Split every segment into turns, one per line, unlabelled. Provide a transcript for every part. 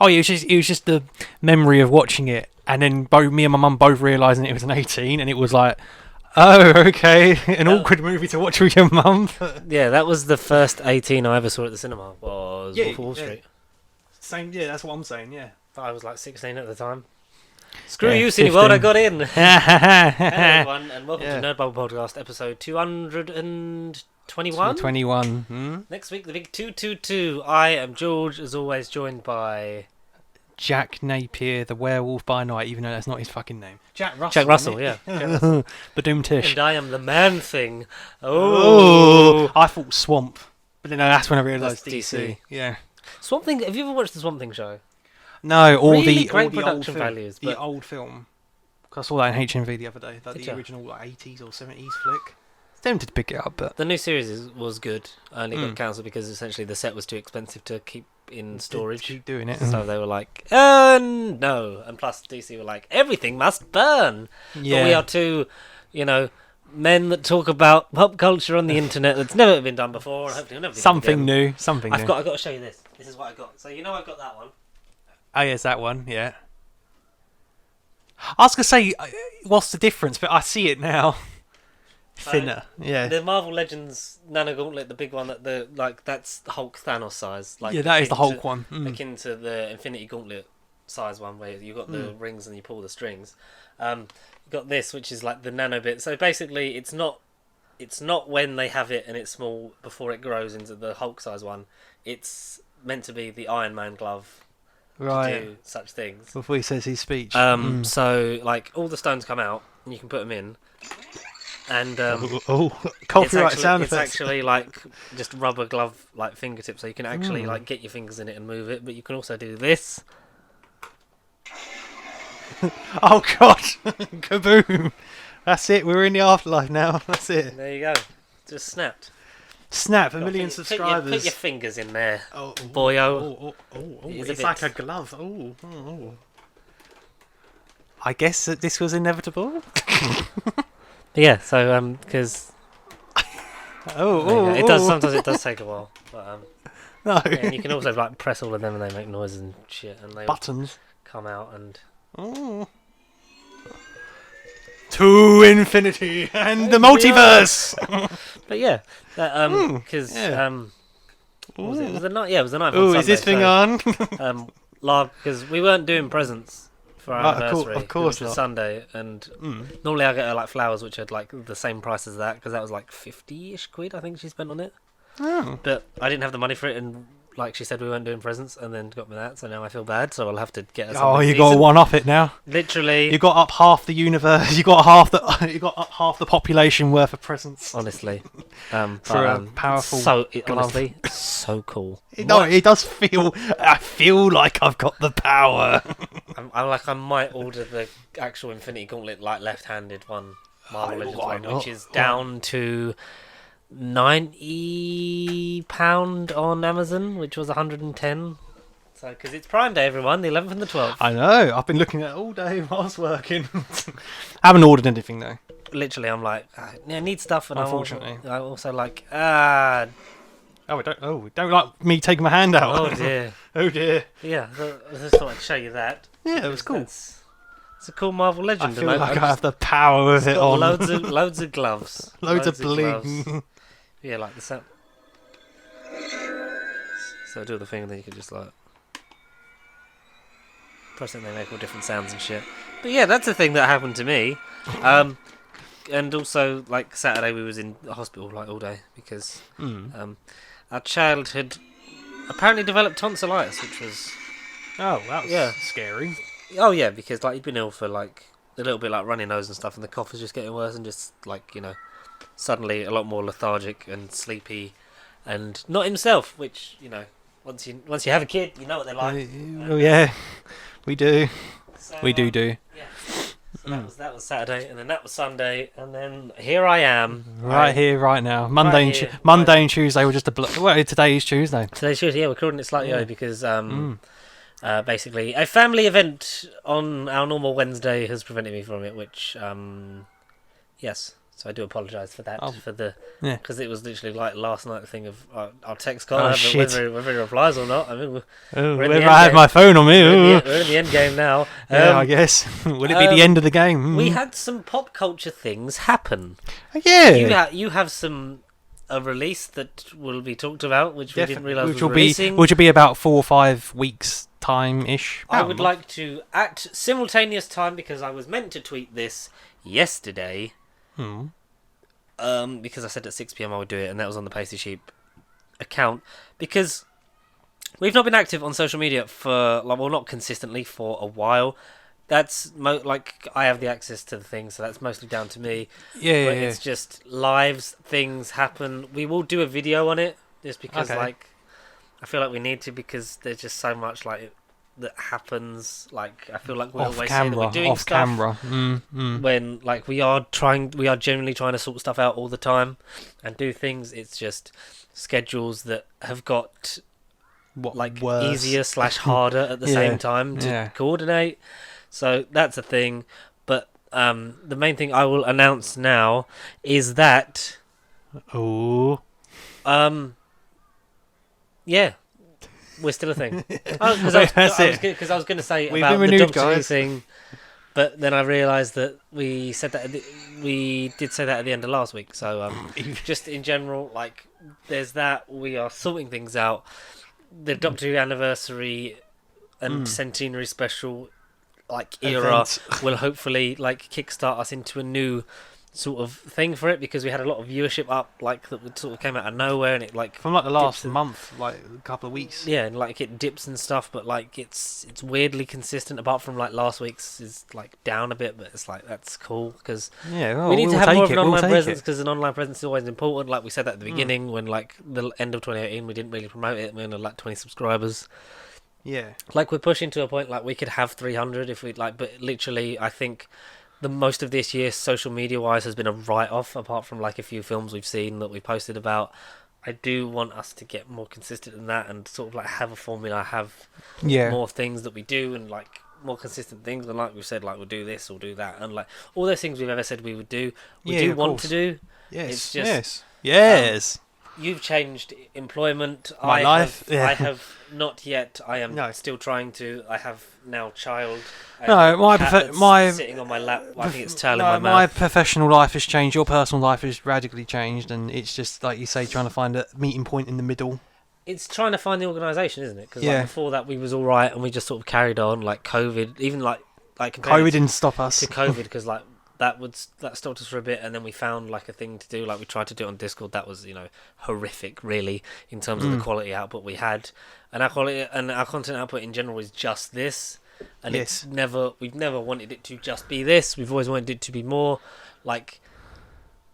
Oh, yeah, it was just the memory of watching it, and then both me and my mum both realising it was an 18, and it was like, oh, okay, an awkward movie to watch with your mum.
Yeah, that was the first 18 I ever saw at the cinema. Was
Yeah,
Wolf of Wall
yeah.
Street.
Same, yeah, that's what I'm saying. Yeah.
I was like 16 at the time. Screw
Yeah,
you, Cineworld, I
15.
got in. Hello, everyone, and welcome
Yeah.
to Nerd Bubble Podcast, episode 221.
21.
Next week, the big 222. I am George, as always, joined by
Jack Napier, the werewolf by night, even though that's not his fucking name. Jack Russell.
Jack Russell,
isn't
yeah.
it? Badoom Tish.
And I am the Man Thing.
Oh, I thought Swamp, but then that's when I realised
That's
DC.
DC.
Yeah.
Swamp Thing, have you ever watched the Swamp Thing show?
No, all
Really
the
great
all the old
production
film,
values,
the
but-
old film. 'Cause I saw that in HMV the other day. Like
Did
the
ya?
original, like 80s or 70s flick. Tempted to pick it up, but
The new series was good, and it got
Mm.
cancelled because essentially the set was too expensive to keep in storage.
keep doing it.
So they were like, no. And plus, DC were like, everything must burn.
Yeah.
But we are two, men that talk about pop culture on the internet that's never been done before. And hopefully will never be done
Something
again.
new. Something new.
I've got to show you this. This is what I got. So I've got that one.
Oh, yes, that one. Yeah. I was gonna say, what's the difference? But I see it now.
So,
Thinner. Yeah.
The Marvel Legends Nano Gauntlet, the big one that's Hulk Thanos size. Like
Yeah, that is the
akin
Hulk one.
to, akin to the Infinity Gauntlet size one, where you got the rings and you pull the strings. You got this, which is like the nano bit. So basically, it's not when they have it and it's small before it grows into the Hulk size one. It's meant to be the Iron Man glove to
Right.
do such things.
Before he says his speech.
So like all the stones come out and you can put them in, and
Copyright
it's
sound
it's
effects.
actually like just rubber glove like fingertips, so you can actually
Hmm.
like get your fingers in it and move it. But you can also do this.
Oh god! Kaboom! That's it. We're in the afterlife now. That's it.
There you go. Just snapped.
Snap! A
Got
million
put your-
subscribers.
Put your fingers in there.
Oh,
boyo. It's a
It's
bit-
like a glove. Oh. I guess that this was inevitable.
Yeah. So because it does sometimes it does take a while, but
No.
yeah, and you can also like press all of them and they make noises and shit, and they
Buttons.
come out and.
Oh. To infinity and the
we
multiverse.
But yeah, that because
yeah.
what was it? It was the night. Yeah, it was the night.
Oh, is this thing on?
Because we weren't doing presents for our anniversary,
of course
which was
not.
Sunday, and normally I get her like flowers, which had like the same price as that, because that was like 50-ish quid I think she spent on it.
Oh.
But I didn't have the money for it, and like she said, we weren't doing presents, and then got me that, so now I feel bad, so I'll have to get her something
Oh, you got to
decent.
one up it now.
Literally,
You got up half the universe. You got up half the population worth of presents.
honestly,
For a powerful glove.
honestly, so cool.
No, it does feel. I feel like I've got the power.
I'm like I might order the actual Infinity Gauntlet like left-handed one, Marvel
Oh,
Legends
why
one,
not?
which is down to £90 on Amazon, which was 110. So because it's Prime Day, everyone, the 11th and the 12th.
I know. I've been looking at it all day whilst working. I haven't ordered anything though.
Literally, I'm like, I need stuff, and
Unfortunately.
I also like,
Oh, don't like me taking my hand out.
oh dear,
Oh dear.
yeah. So I just thought I'd show you that.
Yeah, it was cool.
It's a cool Marvel
I
Legend.
feel
and
like I
just
have the power of it
got
on.
loads of gloves,
Loads of
gloves.
bling.
Yeah, like the set. So do the thing, and then you can just like press it, and they make all different sounds and shit. But yeah, that's the thing that happened to me. And also, like Saturday, we was in the hospital like all day because our child had apparently developed tonsillitis, which was
Oh, that was
Yeah.
scary.
because like he'd been ill for like a little bit, like runny nose and stuff, and the cough was just getting worse, and just like suddenly a lot more lethargic and sleepy, and not himself. Which once you have a kid, you know what they're like.
Oh yeah, we do.
So,
We do.
Yeah. So that was Saturday, and then that was Sunday, and then here I am.
Right here, right now. Monday and
here,
Monday
right.
and Tuesday were just a well. Today is Tuesday.
Today's Tuesday, yeah, we're recording it slightly
Yeah.
early because basically a family event on our normal Wednesday has prevented me from it, which yes. So I do apologise for that.
Oh,
For the
yeah.
because it was literally like last night thing of our text
Oh,
card,
shit.
whether he replies or not. I mean,
Oh,
we're in the
if
end
I had
game.
my phone on me.
we're
Oh.
in the end game now.
Yeah, I guess. Will it be the end of the game?
We had some pop culture things happen.
Yeah.
You have some a release that will be talked about, which we didn't realise was
which will
releasing.
be about 4 or 5 weeks time ish.
I would like to, at simultaneous time, because I was meant to tweet this yesterday, because I said at 6 p.m. I would do it, and that was on the Pasty Sheep account, because we've not been active on social media for, not consistently, for a while. That's I have the access to the thing, so that's mostly down to me.
Yeah,
But
yeah.
it's just lives, things happen. We will do a video on it, just because
Okay.
I feel like we need to, because there's just so much that happens. I feel like we
Off
always say
camera,
that we're doing
off
stuff
camera.
when we are genuinely trying to sort stuff out all the time and do things. It's just schedules that have got
Worse.
easier / harder at the
Yeah,
same time to coordinate. So that's a thing. But the main thing I will announce now is that
Oh.
yeah, we're still a thing. Because I was going to say
We've
about
been
the
renewed,
Doctor Who
guys.
thing, but then I realised that we said that we did say that at the end of last week. So just in general, there's that. We are sorting things out. The Doctor Who anniversary and centenary special era
Event.
will hopefully kickstart us into a new sort of thing for it, because we had a lot of viewership up that sort of came out of nowhere, and it
From the last
dips and-
month, a couple of weeks.
yeah, and it dips and stuff, but it's weirdly consistent, apart from last week's is down a bit, but it's that's cool, because
Yeah, well,
we need to
we'll
have more of
take
an
it, we'll
online
take
presence,
it.
because an online presence is always important. We said that at the beginning, when the end of 2018 we didn't really promote it, we only had 20 subscribers.
Yeah.
We're pushing to a point we could have 300 if we but literally I think the most of this year social media wise has been a write-off, apart from a few films we've seen that we posted about. I do want us to get more consistent in that, and sort of have a formula, have more things that we do, and more consistent things, and we've said we'll do this or do that, and all those things we've ever said we would do, we do want
course.
to do.
Yes.
It's just,
yes.
You've changed employment.
My life.
I have not yet. I am
No.
still trying to. I have now child. I
No,
have a
my
cat
profe-
that's
my-
sitting on my lap. I think it's tail
No,
in my
my
mouth.
professional life has changed. Your personal life has radically changed, and it's just like you say, trying to find a meeting point in the middle.
It's trying to find the organisation, isn't it? Because
Yeah.
before that we was all right, and we just sort of carried on. COVID, even compared
COVID didn't stop us.
to COVID, because that stopped us for a bit, and then we found a thing to do. We tried to do it on Discord. That was horrific, really, in terms of the quality output we had, and our quality and our content output in general is just this. And
Yes.
we've never wanted it to just be this. We've always wanted it to be more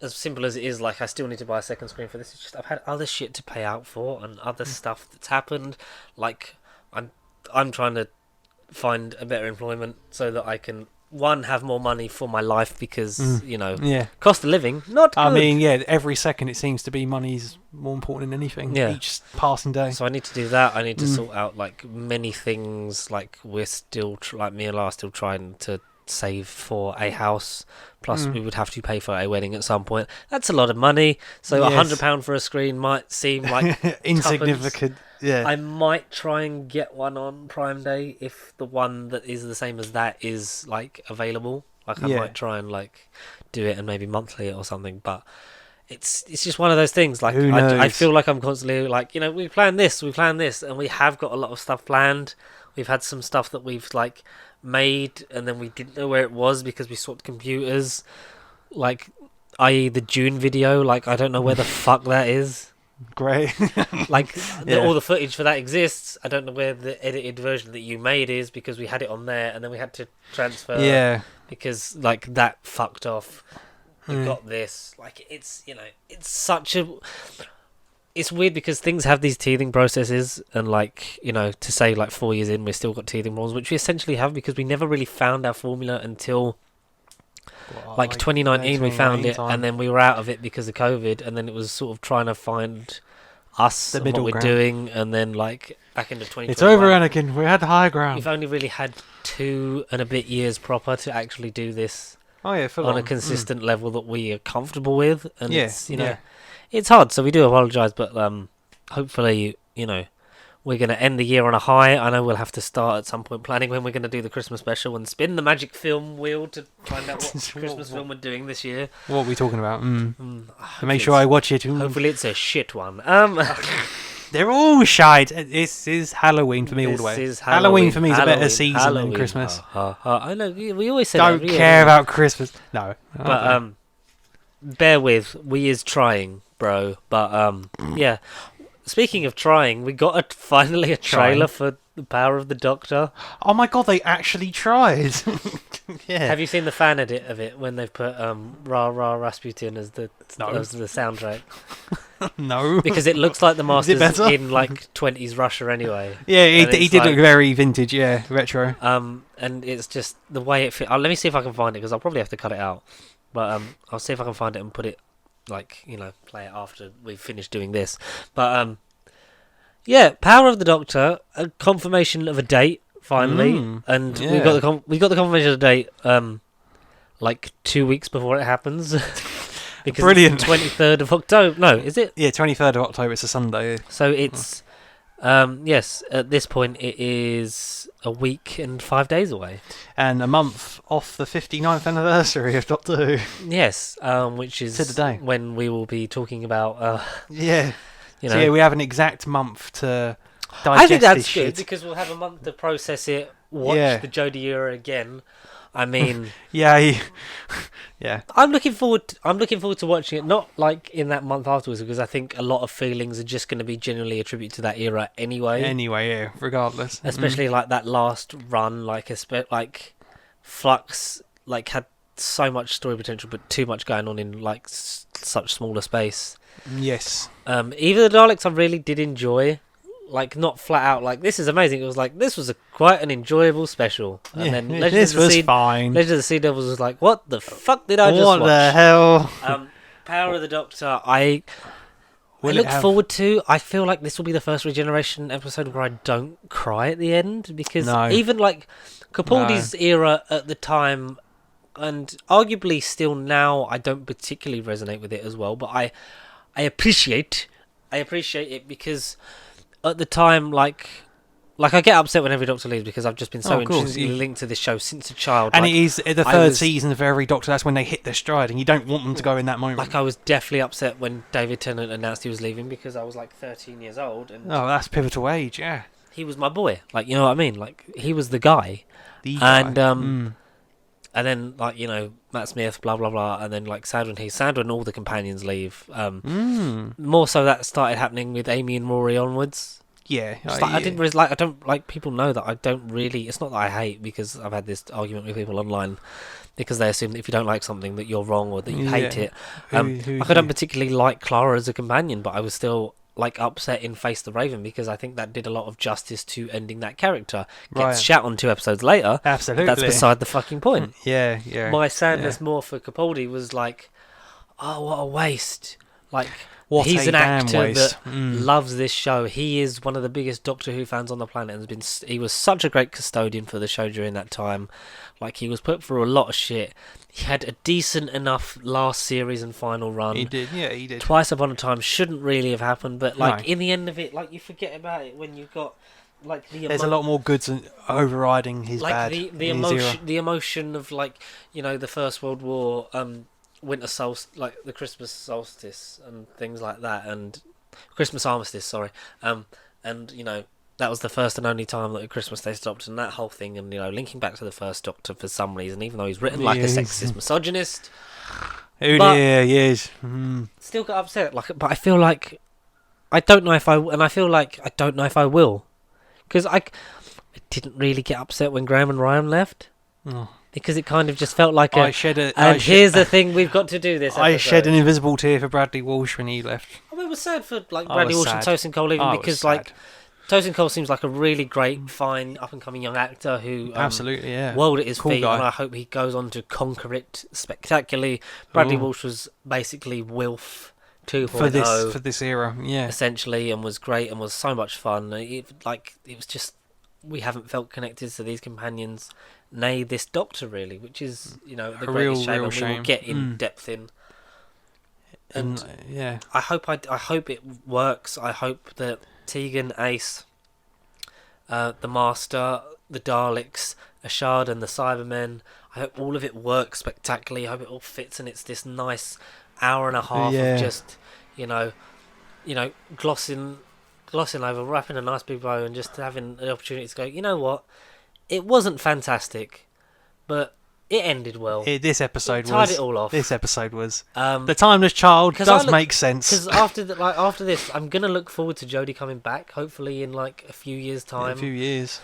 as simple as it is. I still need to buy a second screen for this. It's just I've had other shit to pay out for, and other stuff that's happened. I'm trying to find a better employment so that I can have more money for my life, because
Yeah.
cost of living not good.
I mean, every second it seems to be money's more important than anything.
Yeah.
Each passing day.
So I need to do that. I need to sort out many things. We're still me and Lara are still trying to save for a house. Plus, we would have to pay for a wedding at some point. That's a lot of money. So
Yes.
£100 for a screen might seem
Insignificant. Yeah.
I might try and get one on Prime Day if the one that is the same as that is available. I
Yeah.
might try and do it and maybe monthly or something. But it's just one of those things.
Who
I
knows?
feel like I'm constantly we planned this, and we have got a lot of stuff planned. We've had some stuff that we've made, and then we didn't know where it was because we swapped computers. I.e. the June video. I don't know where the fuck that is.
Great. Yeah.
All the footage for that exists. I don't know where the edited version that you made is, because we had it on there and then we had to transfer.
Yeah.
Because that fucked off. We got this. It's it's such a. It's weird because things have these teething processes, and to say 4 years in we've still got teething problems, which we essentially have because we never really found our formula until 2019 we found it, and then we were out of it because of COVID, and then it was sort of trying to find us
The
and what
middle
we're
ground.
doing, and then back into 2021.
It's over, Anakin. We're at the high ground.
We've only really had 2 and a bit years proper to actually do this
Oh yeah, full
on a consistent level that we are comfortable with, and
Yeah,
it's
yeah.
it's hard. So we do apologise, but hopefully we're going to end the year on a high. I know we'll have to start at some point planning when we're going to do the Christmas special and spin the magic film wheel to find out what Christmas film we're doing this year.
What are we talking about? Make
Hopefully
sure I watch it.
Hopefully it's a shit one.
They're all shite. This is Halloween for me all the way.
This is
Halloween for me is a better
Halloween.
season
Halloween.
than Christmas.
I know we always say
Don't
that. We
care about Christmas. No.
But bear with. We is trying, bro. But yeah. Speaking of trying, we got finally a trailer for The Power of the Doctor.
Oh my god, they actually tried. Yeah.
Have you seen the fan edit of it when they've put Ra Ra Rasputin as the soundtrack?
No.
Because it looks like the Masters
better?
in like 20s Russia anyway.
Yeah,
And
he
it's
did
like-
look very vintage, yeah, retro.
And it's just the way it fit. Let me see if I can find it because I'll probably have to cut it out. But I'll see if I can find it and put it play it after we've finished doing this. But yeah, Power of the Doctor, a confirmation of a date finally, and
yeah.
we got the confirmation of the date like 2 weeks before it happens. Because
Brilliant.
it's the 23rd of October. No, is it?
Yeah, 23rd of October, it's a Sunday.
So it's yes, at this point it is a week and 5 days away.
And a month off the 59th anniversary of Doctor Who.
Yes, which is
To the day.
when we will be talking about
Yeah.
you
So
know.
yeah, we have an exact month to digest
I think that's
this
good
shit.
because we'll have a month to process it, watch
Yeah.
the Jodie era again. I mean,
Yeah, yeah.
I'm looking forward to watching it. Not like in that month afterwards, because I think a lot of feelings are just going to be generally attributed to that era anyway.
Anyway, yeah, regardless.
Especially like that last run, like Flux, like had so much story potential, but too much going on in like such smaller space.
Yes.
Even the Daleks, I really did enjoy. Like not flat out like this is amazing. It was like this was quite an enjoyable special. And
Yeah,
then
this was fine.
Legend of the Sea Devils was like, what the fuck did I just
What
watch?
the hell?
Power of the Doctor. I
Will it
look
have-
forward to. I feel like this will be the first Regeneration episode where I don't cry at the end because
No.
even like Capaldi's era at the time, and arguably still now, I don't particularly resonate with it as well. But I appreciate it because at the time, like I get upset when every Doctor leaves because I've just been so
of course,
intrinsically linked to this show since a child.
And
like,
it is the
I
third
was-
season of every Doctor. That's when they hit their stride, and you don't want them to go in that moment.
Like I was definitely upset when David Tennant announced he was leaving because I was like 13 years old and
Oh, that's pivotal age, yeah.
he was my boy. Like, you know what I mean? Like he was the guy.
The guy.
And and then like, Matt Smith, blah blah blah, and then like Sandra and all the companions leave. More so that started happening with Amy and Rory onwards.
Yeah.
Just like, I didn't really like. I don't like. People know that I don't really. It's not that I hate because I've had this argument with people online because they assume that if you don't like something that you're wrong or that you hate
Yeah.
it.
Who's
Like I don't
you?
particularly like Clara as a companion, but I was still like upset in Face the Raven because I think that did a lot of justice to ending that character. Gets
Right.
shat on 2 episodes later.
Absolutely.
That's beside the fucking point.
Yeah, yeah.
My sadness more for Capaldi was like, oh, what a waste. Like,
What
he's
a
an
damn
actor
waste.
that loves this show. He is one of the biggest Doctor Who fans on the planet and he was such a great custodian for the show during that time. Like, he was put through a lot of shit. He had a decent enough last series and final run.
He did, yeah, he did.
Twice Upon a Time shouldn't really have happened, but like
No.
in the end of it, like you forget about it when you've got like
There's a lot more goods overriding his
like
bad.
the
in his era.
emotion, the emotion of like the First World War, winter solstice, like the Christmas solstice and things like that, and Christmas armistice, sorry, and that was the first and only time that a Christmas Day stopped, and that whole thing, and linking back to the First Doctor for some reason, even though he's written like a
Yeah.
sexist misogynist,
Oh
but-
dear, yes.
still got upset. Like, but I feel like I don't know if I don't know if I will, because I didn't really get upset when Graham and Ryan left.
Oh.
Because it kind of just felt like
I shed a.
and
I
here's the thing, we've got to do this.
I shed
episode.
an invisible tear for Bradley Walsh when he left.
I mean, it was sad for like
I
Bradley
was
Walsh and
sad.
Tosin Cole even
I was
because
sad.
like Tosin Cole seems like a really great, fine, up and coming young actor who
Absolutely, yeah.
world at his
Cool
feet,
guy.
and I hope he goes on to conquer it spectacularly. Bradley
Ooh.
Walsh was basically Wilf 2.0
for this era, yeah.
essentially, and was great and was so much fun. It was just we haven't felt connected to these companions, nay, this Doctor really, which is the
A
greatest shame,
real
and we will
shame.
get in depth in. And
yeah,
I hope it works. I hope that Tegan, Ace, the Master, the Daleks, Ashard, and the Cybermen. I hope all of it works spectacularly. I hope it all fits, and it's this nice hour and a half of just, glossing over, wrapping a nice big bow, and just having the opportunity to go. You know what? It wasn't fantastic, but it ended well.
this episode
tied it all off.
This episode was.
Um,
The Timeless Child does make sense.
Because after this, I'm gonna look forward to Jodie coming back. Hopefully, in like a few years' time.
In a few years.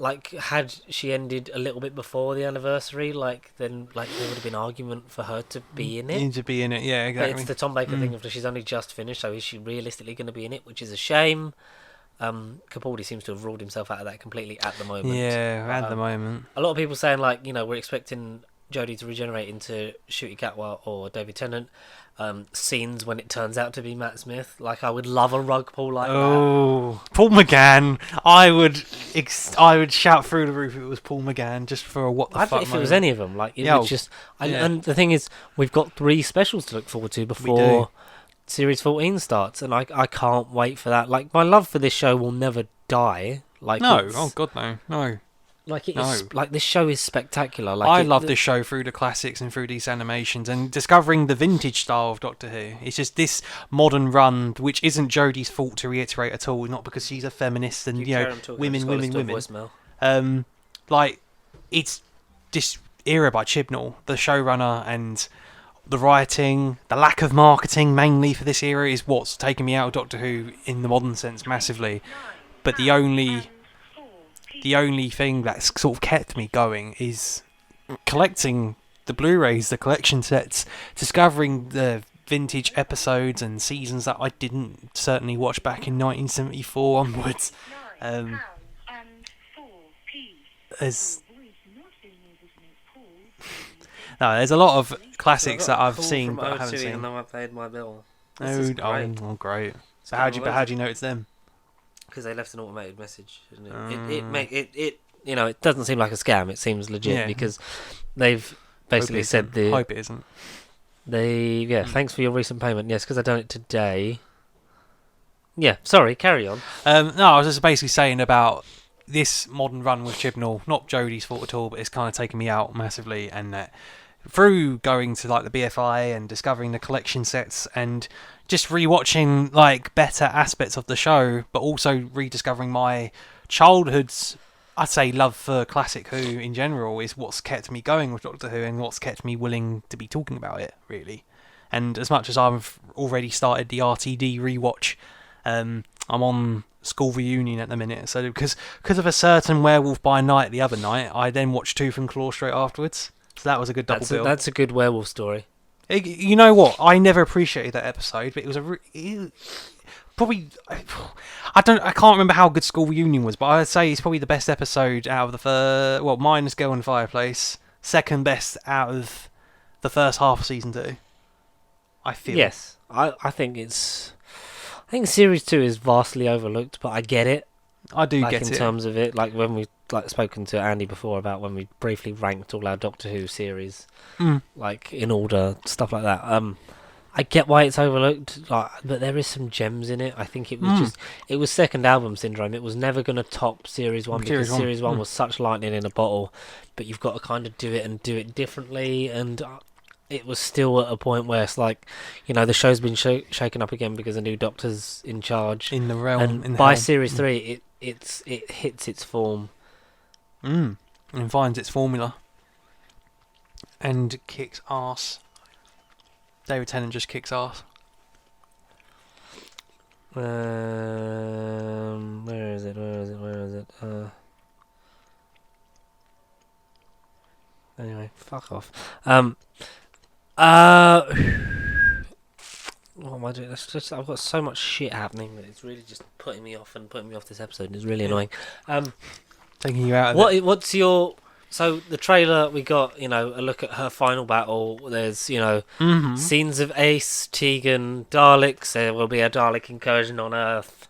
Like, had she ended a little bit before the anniversary, then there would have been argument for her to be in it.
To be in it, yeah, exactly.
But it's the Tom Baker thing of she's only just finished, so is she realistically going to be in it? Which is a shame. Capaldi seems to have ruled himself out of that completely at the moment.
Yeah, at the moment.
A lot of people saying we're expecting Jodie to regenerate into Ncuti Gatwa or David Tennant. Scenes when it turns out to be Matt Smith. Like, I would love a rug pull like that.
Oh, Paul McGann! I would shout through the roof if it was Paul McGann, just for a what the fuck.
If it was any of them, and the thing is, we've got 3 specials to look forward to before Series 14 starts, and I can't wait for that. Like, my love for this show will never die. Like,
no, oh god, no.
Like, this show is spectacular. Like,
I love this show through the classics and through these animations and discovering the vintage style of Doctor Who. It's just this modern run, which isn't Jodie's fault, to reiterate at all. Not because she's a feminist and women. Like, it's this era by Chibnall, the showrunner, and the writing, the lack of marketing mainly for this era is what's taken me out of Doctor Who in the modern sense massively. But the only thing that's sort of kept me going is collecting the Blu-rays, the collection sets, discovering the vintage episodes and seasons that I didn't certainly watch back in 1974 onwards. There's a lot of classics that I've seen but I haven't seen.
And then I paid my bill.
Great. So how do you notice them?
Because they left an automated message. It doesn't seem like a scam. It seems legit because they've basically said
hope it isn't.
Thanks for your recent payment. Yes, because I done it today. Yeah, sorry. Carry on.
No, I was just basically saying about this modern run with Chibnall. Not Jodie's fault at all, but it's kind of taken me out massively, and through going to like the BFI and discovering the collection sets and just rewatching like better aspects of the show, but also rediscovering my childhood's, I'd say, love for classic Who in general is what's kept me going with Doctor Who and what's kept me willing to be talking about it, really. And as much as I've already started the RTD rewatch, I'm on School Reunion at the minute. So because of a certain Werewolf by Night the other night, I then watched Tooth and Claw straight afterwards. So that was a good double bill.
That's a good werewolf story.
You know what? I never appreciated that episode, but it was probably I can't remember how good School Reunion was, but I'd say it's probably the best episode out of the minus Girl in the Fireplace, second best out of the first half of season 2. I feel.
Yes, I think series 2 is vastly overlooked, but I get it.
I do get it
in terms of it. Like when we spoken to Andy before about when we briefly ranked all our Doctor Who series, like in order, stuff like that. I get why it's overlooked, but there is some gems in it. I think it was it was second album syndrome. It was never going to top Series 1 because Series 1 was such lightning in a bottle, but you've got to kind of do it and do it differently. And it was still at a point where it's like, the show's been shaken up again because a new Doctor's in charge.
In the realm.
And by Series 3, it hits its form.
And finds its formula. And kicks ass. David Tennant just kicks ass.
Where is it? Anyway, fuck off. What am I doing? I've got so much shit happening that it's really just putting me off this episode, and it's really annoying.
Taking you out of
What's your... So, the trailer, we got, a look at her final battle. There's, scenes of Ace, Tegan, Daleks. There will be a Dalek incursion on Earth.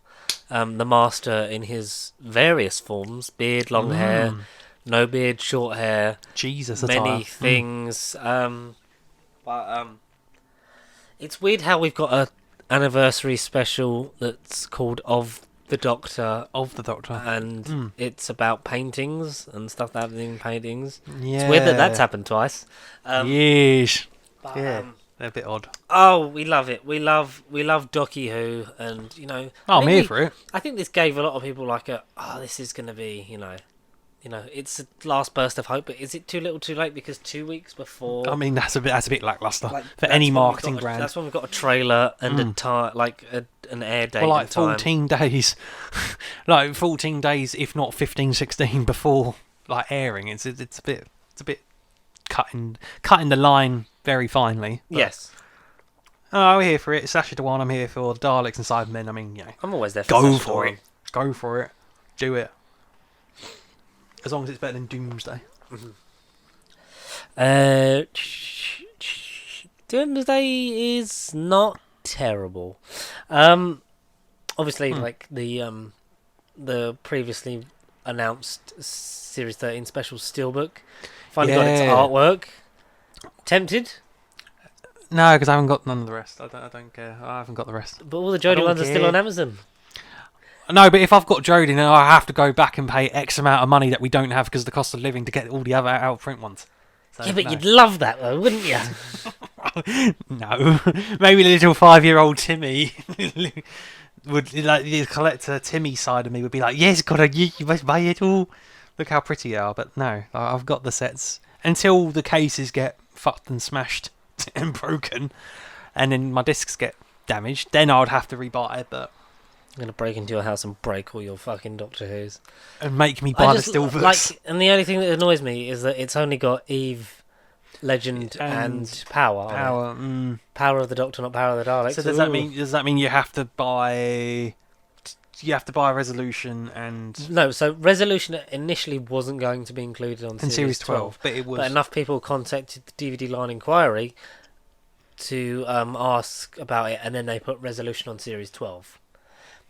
the Master in his various forms: beard, long hair, no beard, short hair.
Jesus,
many things. It's weird how we've got a anniversary special that's called Of the Doctor, and it's about paintings and stuff that happens in paintings.
Yeah,
it's weird that that's happened twice.
Yes,
but,
yeah, they're a bit odd.
Oh, we love it. We love Docky Who, and
I'm here for it.
I think this gave a lot of people like this is going to be, it's the last burst of hope. But is it too little, too late? Because 2 weeks before,
I mean, that's a bit lackluster for any marketing brand.
That's when we've got a trailer and an air date.
Well, like 14 days, like 14 days, if not 15, 16 before like airing. It's a bit cutting the line very finely.
Yes.
Oh, we're here for it. Sacha Dhawan, I'm here for Daleks and Cybermen. I mean,
I'm always there for
Go
Sacha
for
Dhawan.
it. Go for it. Do it. As long as it's better than Doomsday.
Doomsday is not terrible. Obviously, like the previously announced Series 13 special steelbook finally got its artwork. Tempted?
No, because I haven't got none of the rest. I don't care. I haven't got the rest.
But all the Jodie ones are still on Amazon.
No, but if I've got Jodie, then I have to go back and pay X amount of money that we don't have because of the cost of living to get all the other out of print ones. So,
yeah, but you'd love that though, wouldn't you?
No. Maybe little 5-year-old Timmy would, like, the collector Timmy side of me would be like, yes, you must buy it all. Look how pretty they are. But no, I've got the sets. Until the cases get fucked and smashed and broken, and then my discs get damaged, then I would have to rebuy it, but
I'm going to break into your house and break all your fucking Doctor Who's.
And make me buy the steelbooks.
And the only thing that annoys me is that it's only got Eve, Legend, and Power. Power of the Doctor, not Power of the Daleks.
So does that mean you have to buy? You have to buy Resolution and
no. So Resolution initially wasn't going to be included on Series 12,
but it was.
But enough people contacted the DVD Line Inquiry to ask about it, and then they put Resolution on Series 12.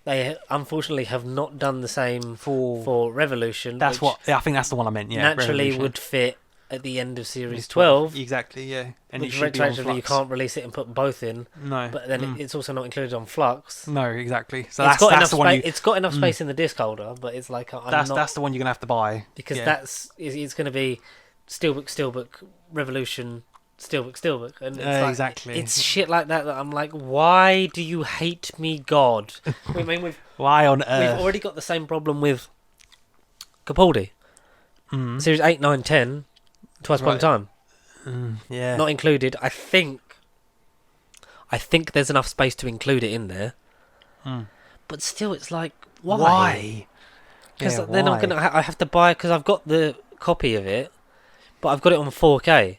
They unfortunately have not done the same for Revolution.
That's I think that's the one I meant. Yeah,
naturally
Revolution
would fit at the end of Series 12.
Exactly, yeah. And
which retroactively you can't release it and put both in.
No.
But then it's also not included on Flux.
No, exactly. So
that's the one. It's got enough space in the disc holder, but it's like
that's the one you're gonna have to buy
because it's going to be Steelbook, Revolution. Steelbook, and it's
exactly.
It's shit like that I'm like, why do you hate me, God? I mean,
why on earth?
We've already got the same problem with Capaldi. Series 8, 9, 10, Twice Upon a Time.
Yeah,
not included. I think there's enough space to include it in there, but still, it's like, why? Because then I have to buy because I've got the copy of it, but I've got it on 4K.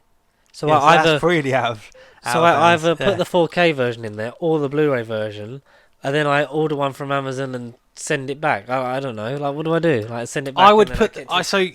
So
that's really out of
I either put the 4K version in there or the Blu-ray version, and then I order one from Amazon and send it back. I don't know. Like, what do I do? Like, send it back.
I would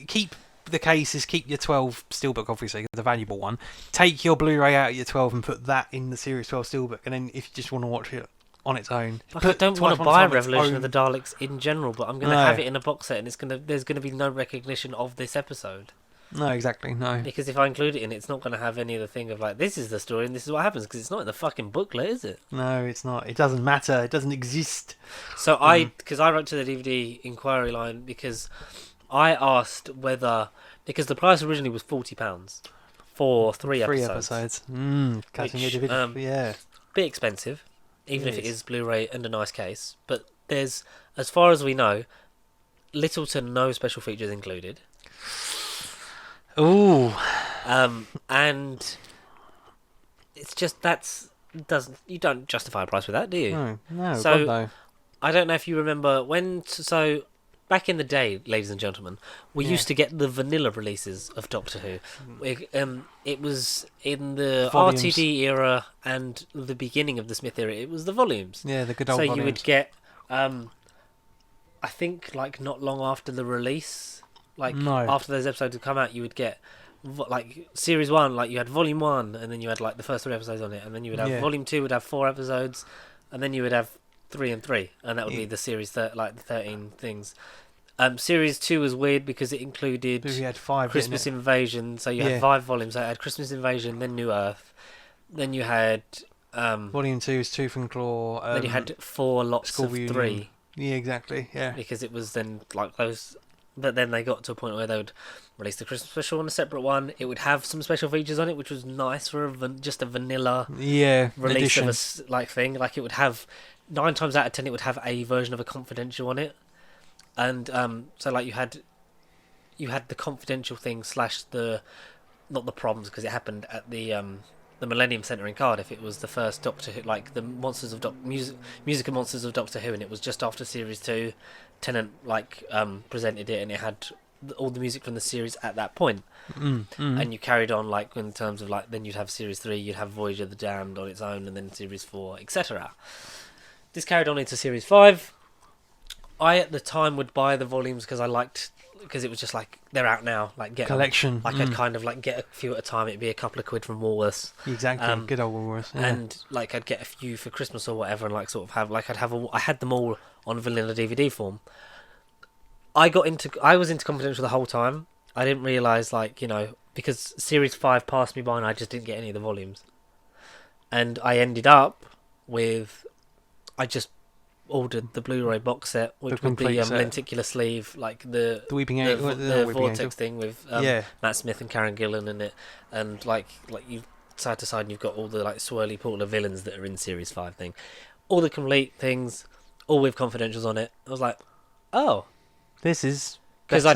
keep the cases, keep your 12 steelbook, obviously the valuable one. Take your Blu-ray out of your 12 and put that in the Series 12 steelbook, and then if you just want to watch it on its own,
I don't want to buy Revolution of the Daleks in general, but I'm going to have it in a box set, and there's going to be no recognition of this episode.
No, exactly, no.
Because if I include it in, it's not going to have any of the thing of like, this is the story and this is what happens, because it's not in the fucking booklet, is it?
No, it's not. It doesn't matter. It doesn't exist.
So because I wrote to the DVD Inquiry Line because I asked whether, because the price originally was £40 for 3 episodes.
Cutting edge of it, yeah.
Bit expensive, even if it is Blu-ray and a nice case. But there's, as far as we know, little to no special features included.
Ooh.
And it's just you don't justify a price with that, do you?
No.
So
God, no.
I don't know if you remember back in the day, ladies and gentlemen, we used to get the vanilla releases of Doctor Who. It was in the
volumes.
RTD era and the beginning of the Smith era. It was the volumes.
Yeah, the good old volumes.
So you would get, I think, like not long after the release. After those episodes had come out, you would get like Series 1, like you had Volume 1, and then you had like the first 3 episodes on it, and then you would have Volume 2 would have 4 episodes, and then you would have 3 and 3, and that would be the series that like the 13 things. Series 2 was weird because it included
we had 5,
Christmas Invasion, so you had 5 volumes. So it had Christmas Invasion, then New Earth, then you had
Volume 2 is Tooth and Claw.
Then you had 4 lots
School
of
Reunion.
3.
Yeah, exactly. Yeah,
because it was then like those. But then they got to a point where they would release the Christmas special on a separate one. It would have some special features on it, which was nice for just a vanilla release
edition.
of a thing. Like it would have 9 times out of 10, it would have a version of a confidential on it, and so like you had the confidential thing / the not the problems because it happened at the Millennium Centre in Cardiff. It was the first Doctor Who, like the Monsters of Music and Monsters of Doctor Who, and it was just after Series 2. Tennant presented it, and it had all the music from the series at that point. And you carried on like in terms of like then you'd have Series 3, you'd have Voyager the Damned on its own, and then Series 4, etc. This carried on into Series 5. I at the time would buy the volumes because it was just like they're out now, like get
collection.
Like I'd kind of like get a few at a time. It'd be a couple of quid from Woolworths.
Exactly, good old Woolworths. Yeah.
And like I'd get a few for Christmas or whatever, and like sort of have like I had them all on vanilla DVD form. I was into Confidential the whole time. I didn't realise because Series 5 passed me by and I just didn't get any of the volumes. And I ended up with I just ordered the Blu-ray box set, which with the lenticular sleeve, like the
Weeping Angel,
the Vortex thing with Matt Smith and Karen Gillan in it, and like you side to side, and you've got all the like swirly portal of villains that are in Series 5 thing, all the complete things, all with confidentials on it. I was like, oh,
this is
because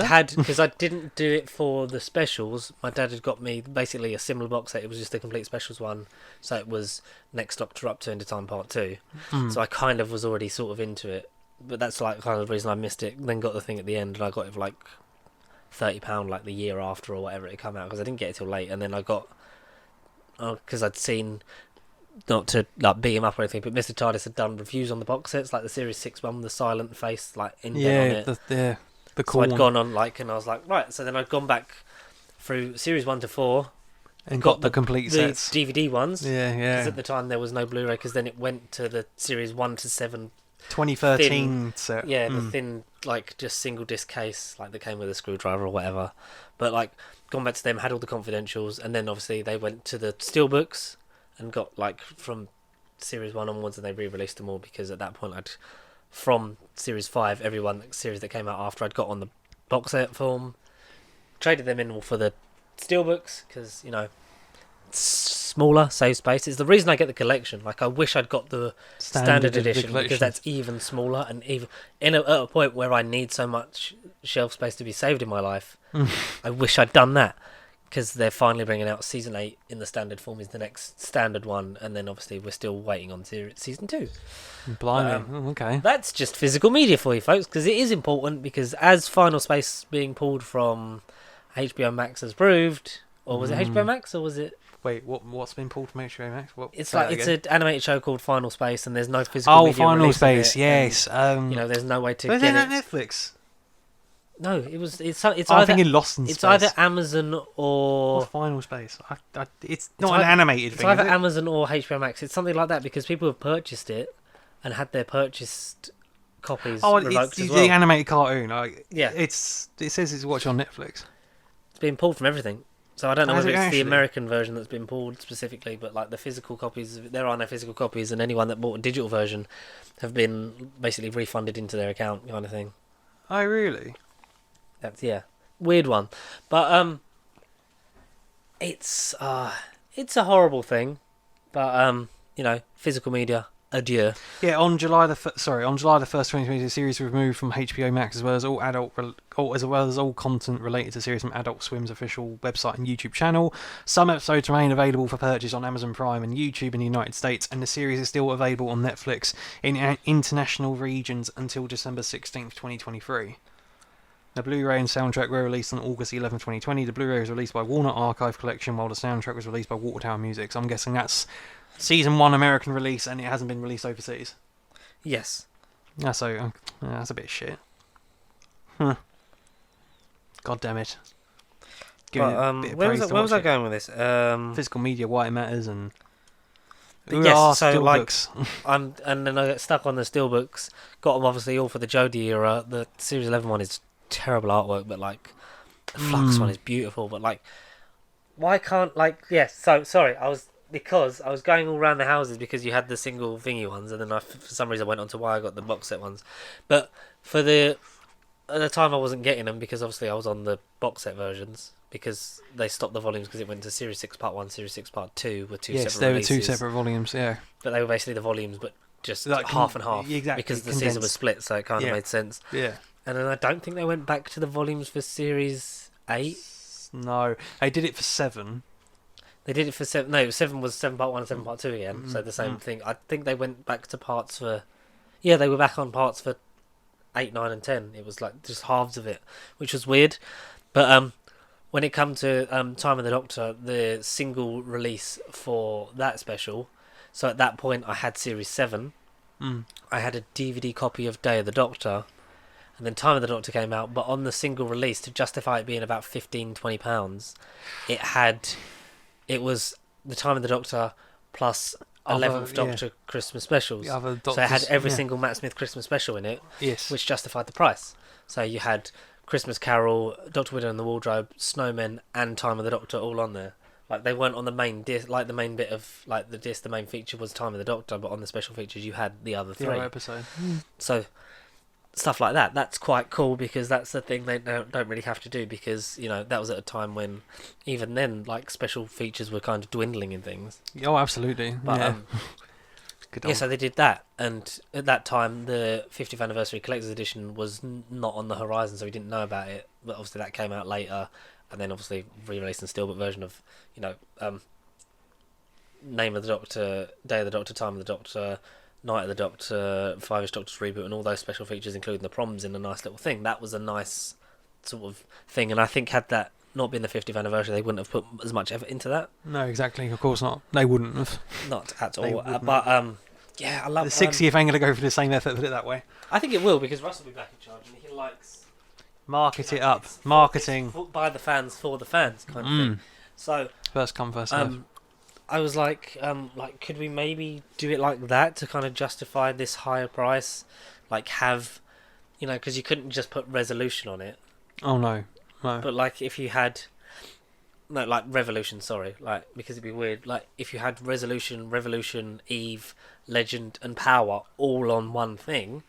I didn't do it for the specials. My dad had got me basically a similar box set. It was just the complete specials one, so it was Next Doctor up to End of Time Part 2. So I kind of was already sort of into it, but that's like kind of the reason I missed it. Then got the thing at the end, and I got it for like £30 like the year after or whatever it came out, because I didn't get it till late. And then I got because I'd seen, not to like beat him up or anything, but Mr. TARDIS had done reviews on the box sets, like the Series 6 one, the silent face like indent on it.
The cool
so I'd gone on and I was like, right. So then I'd gone back through Series 1 to 4
and got the complete sets,
DVD ones.
Yeah.
Because at the time there was no Blu-ray, because then it went to the Series 1 to 7
2013 set.
Yeah, the thin like just single disc case, like that came with a screwdriver or whatever. But like gone back to them, had all the confidentials, and then obviously they went to the steelbooks and got like from Series 1 onwards, and they re-released them all, because at that point from Series 5, series that came out after, I'd got on the box set form, traded them in for the steelbooks, because it's smaller, save space. It's the reason I get the collection. Like I wish I'd got the standard edition, because that's even smaller, and even at a point where I need so much shelf space to be saved in my life. I wish I'd done that, because they're finally bringing out Season 8 in the standard form is the next standard one, and then obviously we're still waiting on Season 2.
Blimey, okay.
That's just physical media for you folks, because it is important, because as Final Space being pulled from HBO Max has proved, or was it HBO Max, or was it...
Wait, what's been pulled from HBO Max?
It's an animated show called Final Space, and there's no physical media
Final Space,
of it,
yes.
there's no way to get
it.
it.
Netflix?
No, it's
I'm
either
thinking Lost in Space.
It's either Amazon or
Final Space. It's not an animated thing.
It's either Amazon or HBO Max. It's something like that, because people have purchased it and had their purchased copies revoked
it's
as well.
the animated cartoon.
Yeah,
it says it's watched on Netflix.
It's been pulled from everything. So I don't know
Has
whether
it
it's the
actually?
American version that's been pulled specifically, but like the physical copies, there are no physical copies, and anyone that bought a digital version have been basically refunded into their account, kind of thing.
Oh, really?
That's weird one, but it's a horrible thing, but physical media, adieu.
Yeah, on July the 1st, 2020, the series was removed from HBO Max, as well as all content related to the series from Adult Swim's official website and YouTube channel. Some episodes remain available for purchase on Amazon Prime and YouTube in the United States, and the series is still available on Netflix in international regions until December 16th, 2023. The Blu-ray and soundtrack were released on August 11, 2020. The Blu-ray was released by Warner Archive Collection, while the soundtrack was released by Watertower Music. So I'm guessing that's Season 1 American release, and it hasn't been released overseas.
Yes.
That's a bit shit. God damn it.
Where was I going with this?
Physical media, why it matters, and
Yes, so like
Steelbooks.
and then I got stuck on the steelbooks. Got them obviously all for the Jodie era. The Series 11 one is terrible artwork, but like the Flux one is beautiful. But like, why can't like So sorry, I was going all around the houses because you had the single thingy ones, and then for some reason I went on to why I got the box set ones. But at the time I wasn't getting them because obviously I was on the box set versions. Because they stopped the volumes because it went to Series 6 Part 1, Series 6 Part 2 were two separate releases.
Yes, they were two separate volumes, yeah.
But they were basically the volumes, but just
like
half and half.
Exactly.
Because the season was split, so it kind of made sense.
Yeah.
And then I don't think they went back to the volumes for Series 8.
No, they did it for 7.
They did it for 7. No, 7 was 7 Part 1 and 7 Part 2 again, so the same thing. I think they went back to parts for... Yeah, they were back on parts for 8, 9 and 10. It was like just halves of it, which was weird. But when it come to Time of the Doctor, the single release for that special, so at that point I had Series 7, I had a DVD copy of Day of the Doctor, and then Time of the Doctor came out, but on the single release, to justify it being about £15-20, it was the Time of the Doctor plus 11th Doctor Christmas specials. So it had every single Matt Smith Christmas special in it, which justified the price. So you had Christmas Carol, Doctor Widow and the Wardrobe, Snowmen, and Time of the Doctor all on there. Like they weren't on the main disc, like the main bit of like the disc. The main feature was Time of the Doctor, but on the special features you had the other 3
episode.
So stuff like that. That's quite cool because that's the thing they don't really have to do because that was at a time when even then like special features were kind of dwindling in things.
Oh, absolutely.
But so they did that, and at that time the 50th anniversary collector's edition was not on the horizon, so we didn't know about it. But obviously that came out later, and then obviously re-released in steelbook version of Name of the Doctor, Day of the Doctor, Time of the Doctor, Night of the Doctor, Five-ish Doctors Reboot, and all those special features, including the proms, in a nice little thing. That was a nice sort of thing, and I think had that not been the 50th anniversary, they wouldn't have put as much effort into that.
No, exactly. Of course not. They wouldn't have.
Not at all. But yeah, I love
the 60th ain't going to go for the same effort. Put it that way.
I think it will because Russ will be back in charge, and he likes
it up. Marketing
by the fans for the fans kind of thing. So
first come first serve.
I was like, could we maybe do it like that to kind of justify this higher price? Like have, because you couldn't just put resolution on it.
Oh no.
But like if you had, like Revolution, sorry, like because it'd be weird. Like if you had Resolution, Revolution, Eve, Legend, and Power all on one thing,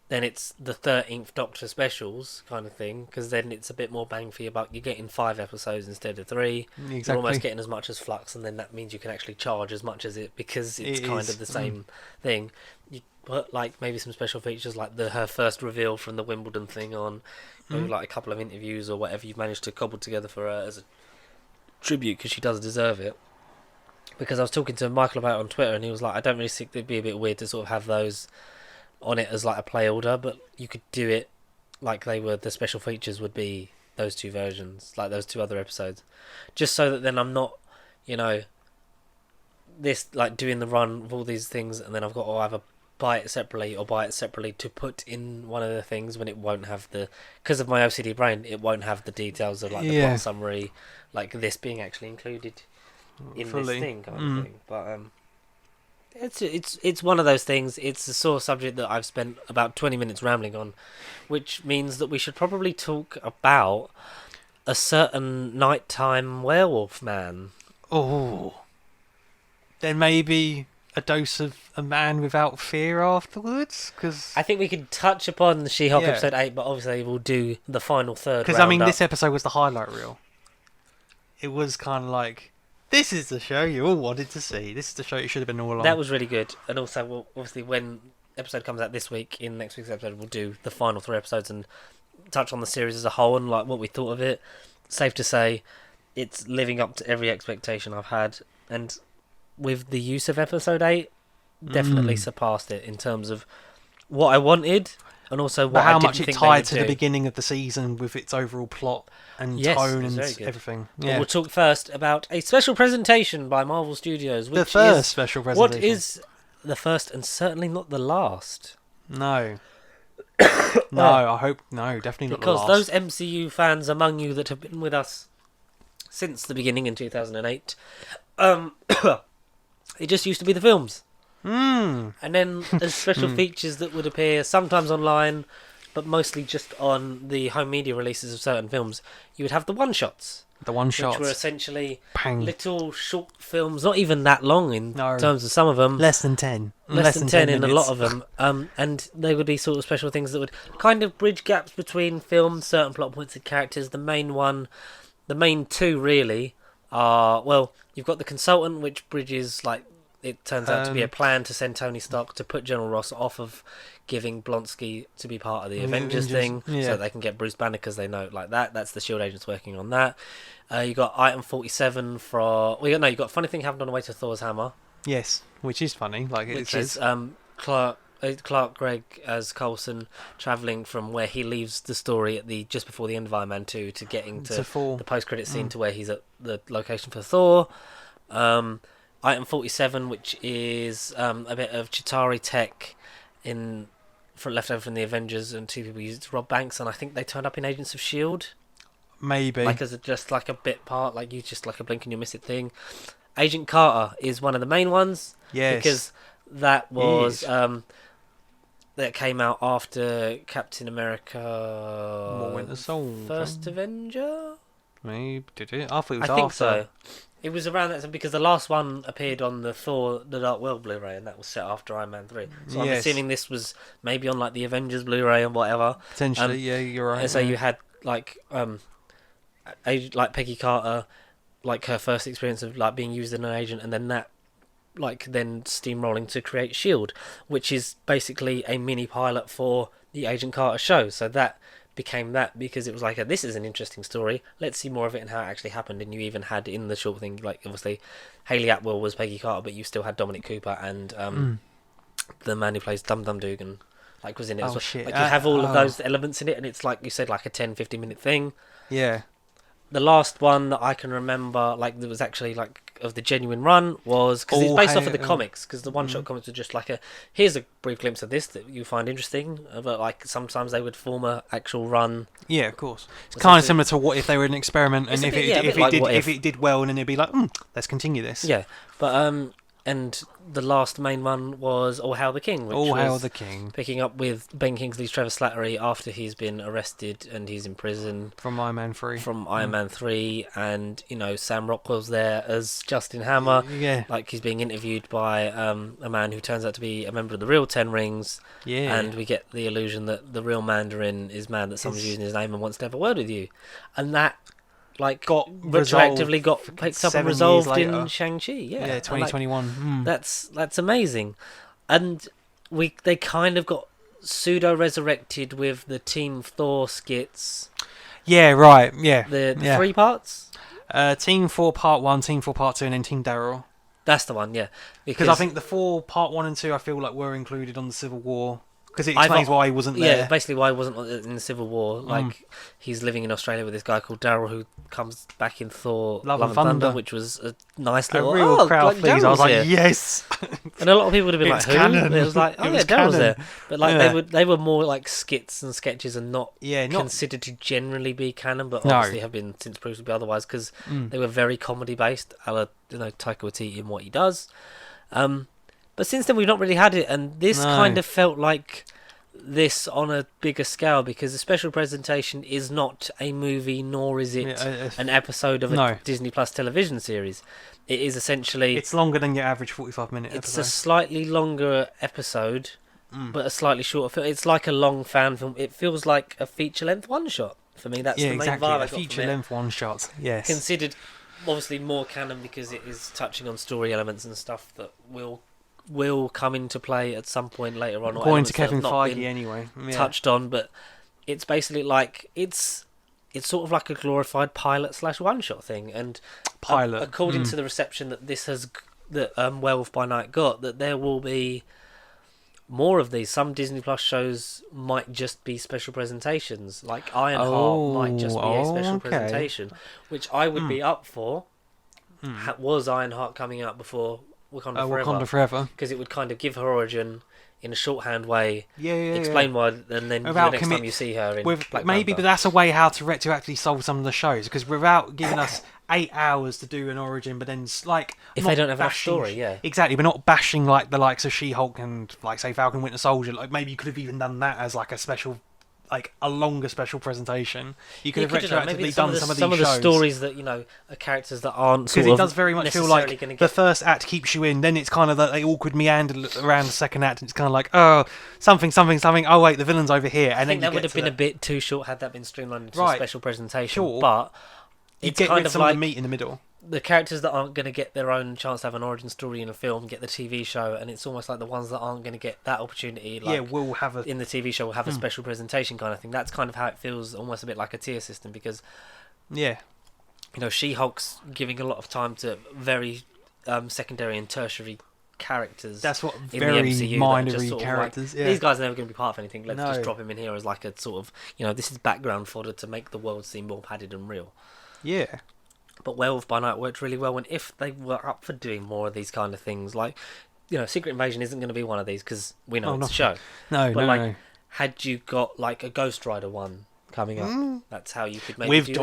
then it's the 13th Doctor specials kind of thing, because then it's a bit more bang for your buck. You're getting 5 episodes instead of 3.
Exactly.
You're almost getting as much as Flux, and then that means you can actually charge as much as it, because it's kind of the same thing. You put like maybe some special features like her first reveal from the Wimbledon thing on, maybe like a couple of interviews or whatever you've managed to cobble together for her as a tribute, because she does deserve it. Because I was talking to Michael about it on Twitter, and he was like, I don't really think it'd be a bit weird to sort of have those on it as like a play order, but you could do it like they were, the special features would be those 2 versions, like those 2 other episodes, just so that then I'm not this like doing the run of all these things and then I've got to either buy it separately to put in one of the things when it won't have because of my OCD brain, it won't have the details of like the plot summary, like this being actually included in this thing kind of thing. But it's one of those things. It's a sore subject that I've spent about 20 minutes rambling on, which means that we should probably talk about a certain nighttime werewolf man.
Oh, then maybe a dose of A Man Without Fear afterwards, because
I think we could touch upon the She-Hulk episode 8, but obviously we'll do the final third.
Because I mean, this episode was the highlight reel. It was kind of like, this is the show you all wanted to see. This is the show you should have been all along.
That was really good. And also, obviously, when episode comes out this week, in next week's episode, we'll do the final 3 episodes and touch on the series as a whole and like what we thought of it. Safe to say, it's living up to every expectation I've had. And with the use of episode 8, definitely surpassed it in terms of what I wanted and also what
how
I didn't
much it
think
tied to
they would
the
do.
beginning of the season with its overall plot and tone and everything.
Yeah. We'll talk first about a special presentation by Marvel Studios, which
the first special presentation.
What is the first and certainly not the last?
No. I hope no, definitely not the last.
Because those MCU fans among you that have been with us since the beginning in 2008, It just used to be the films.
Mm.
And then there's special features that would appear sometimes online, but mostly just on the home media releases of certain films. You would have the one-shots.
The one-shots.
Which were essentially
Pang.
little short films, not even that long in terms of some of them.
Less than 10.
Less than 10 in a lot of them. And they would be sort of special things that would kind of bridge gaps between films, certain plot points and characters. The main two really are, well, you've got The Consultant, which bridges, like, it turns out to be a plan to send Tony Stark to put General Ross off of giving Blonsky to be part of the Avengers thing, so they can get Bruce Banner because they know like that's the SHIELD agents working on that. You got Item 47 from. Well, no, you got Funny Thing Happened on the Way to Thor's Hammer.
Yes, which is funny. Like
which
it says.
Is Clark Gregg as Coulson travelling from where he leaves the story at the just before the end of Iron Man 2 to getting to the post-credit scene to where he's at the location for Thor. Item 47, which is a bit of Chitauri tech left over from the Avengers, and two people used it to rob banks, and I think they turned up in Agents of S.H.I.E.L.D.
Maybe.
Like as just like a bit part, like you just like a blink and you miss it thing. Agent Carter is one of the main ones.
Yes.
Because that was that came out after Captain America
More Winter Soldier.
First Avenger?
Maybe did it? I thought it was
I think so. It was around that time because the last one appeared on the Thor: The Dark World Blu-ray, and that was set after Iron Man 3. So I'm assuming this was maybe on like the Avengers Blu-ray and whatever.
Potentially, yeah, you're right.
And so you had like Peggy Carter, like her first experience of like being used as an agent, and then that then steamrolling to create S.H.I.E.L.D., which is basically a mini pilot for the Agent Carter show. So that became that because it was like, this is an interesting story. Let's see more of it and how it actually happened. And you even had in the short thing, like obviously Hayley Atwell was Peggy Carter, but you still had Dominic Cooper and the man who plays Dum Dum Dugan was in it as well.
Shit.
Like you have all of those elements in it, and it's like you said, like a 10-15 minute thing.
Yeah.
The last one that I can remember, like that was actually like of the genuine run, was because it's based off of the comics. Because the one-shot comics were just like here's a brief glimpse of this that you find interesting. But like sometimes they would form a actual run.
Yeah, of course. It's kind of similar to What If they were an experiment, and if it did well, and then it'd be like, let's continue this.
Yeah, but and the last main one was All Hail the King, which
All
was
Hail the King,
picking up with Ben Kingsley's Trevor Slattery after he's been arrested and he's in prison
from Iron Man 3.
And Sam Rockwell's there as Justin Hammer.
Yeah,
like he's being interviewed by a man who turns out to be a member of the real Ten Rings.
Yeah,
and we get the illusion that the real Mandarin is mad that someone's using his name and wants to have a word with you, and that got retroactively got picked up and resolved in Shang-Chi. Yeah,
2021.
That's amazing, and they kind of got pseudo resurrected with the Team Thor skits.
Yeah, right. Yeah,
the 3 parts.
Team 4 Part 1, Team 4 Part 2, and then Team Daryl.
That's the one. Yeah,
because I think the 4 Part 1 and 2 I feel like were included on the Civil War. Because it explains why he wasn't there.
Yeah, basically why he wasn't in the Civil War. Like, he's living in Australia with this guy called Daryl who comes back in Thor Love and Thunder, which was a nice little...
real crowd please. I was like, yes!
And a lot of people would have been like, who? And it was like, oh yeah, Daryl's there. But like they were more like skits and sketches and not considered to generally be canon, but obviously have been since proved to be otherwise because they were very comedy-based, a la Taika Waititi in what he does. But since then, we've not really had it, and this kind of felt like this on a bigger scale because the special presentation is not a movie, nor is it an episode of a Disney Plus television series. It is essentially...
It's longer than your average 45-minute episode.
It's a slightly longer episode, but a slightly shorter film. It's like a long fan film. It feels like a feature-length one-shot. For me, that's the main vibe I got from it.
Feature-length one-shot, yes.
Considered, obviously, more canon because it is touching on story elements and stuff that will come into play at some point later on.
According to Kevin Feige, anyway.
Touched on, but it's basically like it's sort of like a glorified pilot / one-shot thing. And according to the reception that this has, that Werewolf by Night got, that there will be more of these. Some Disney Plus shows might just be special presentations, like Ironheart might just be a special presentation, which I would be up for. Was Ironheart coming out before Wakanda
Forever,
because it would kind of give her origin in a shorthand way.
Yeah,
explain why, and then the next time you see her in Black
maybe,
Panther.
but that's a way how to retroactively solve some of the shows, because without giving us 8 hours to do an origin, but then like
if they don't have enough story, yeah,
exactly, but not bashing like the likes of She-Hulk and like say Falcon Winter Soldier. Like maybe you could have even done that as like a special. Like a longer special presentation, you could have retroactively done some of the
stories that are characters that aren't
because it does very much feel like the first act keeps you in, then it's kind of that they awkward meander around the second act, and it's kind of like something. Oh wait, the villain's over here, and then
that would have been a bit too short had that been streamlined into a special presentation.
Sure,
but
it's kind of like the meat in the middle.
The characters that aren't going to get their own chance to have an origin story in a film get the TV show, and it's almost like the ones that aren't going to get that opportunity
will have
in the TV show will have a special presentation kind of thing. That's kind of how it feels, almost a bit like a tier system, because She-Hulk's giving a lot of time to very secondary and tertiary characters.
That's what very minority characters.
These guys are never going to be part of anything. Let's just drop him in here as like a sort of this is background fodder to make the world seem more padded and real.
Yeah.
But Werewolf by Night worked really well, and if they were up for doing more of these kind of things, like, Secret Invasion isn't going to be one of these because we know it's a show.
No.
Had you got like a Ghost Rider one coming up, that's how you could maybe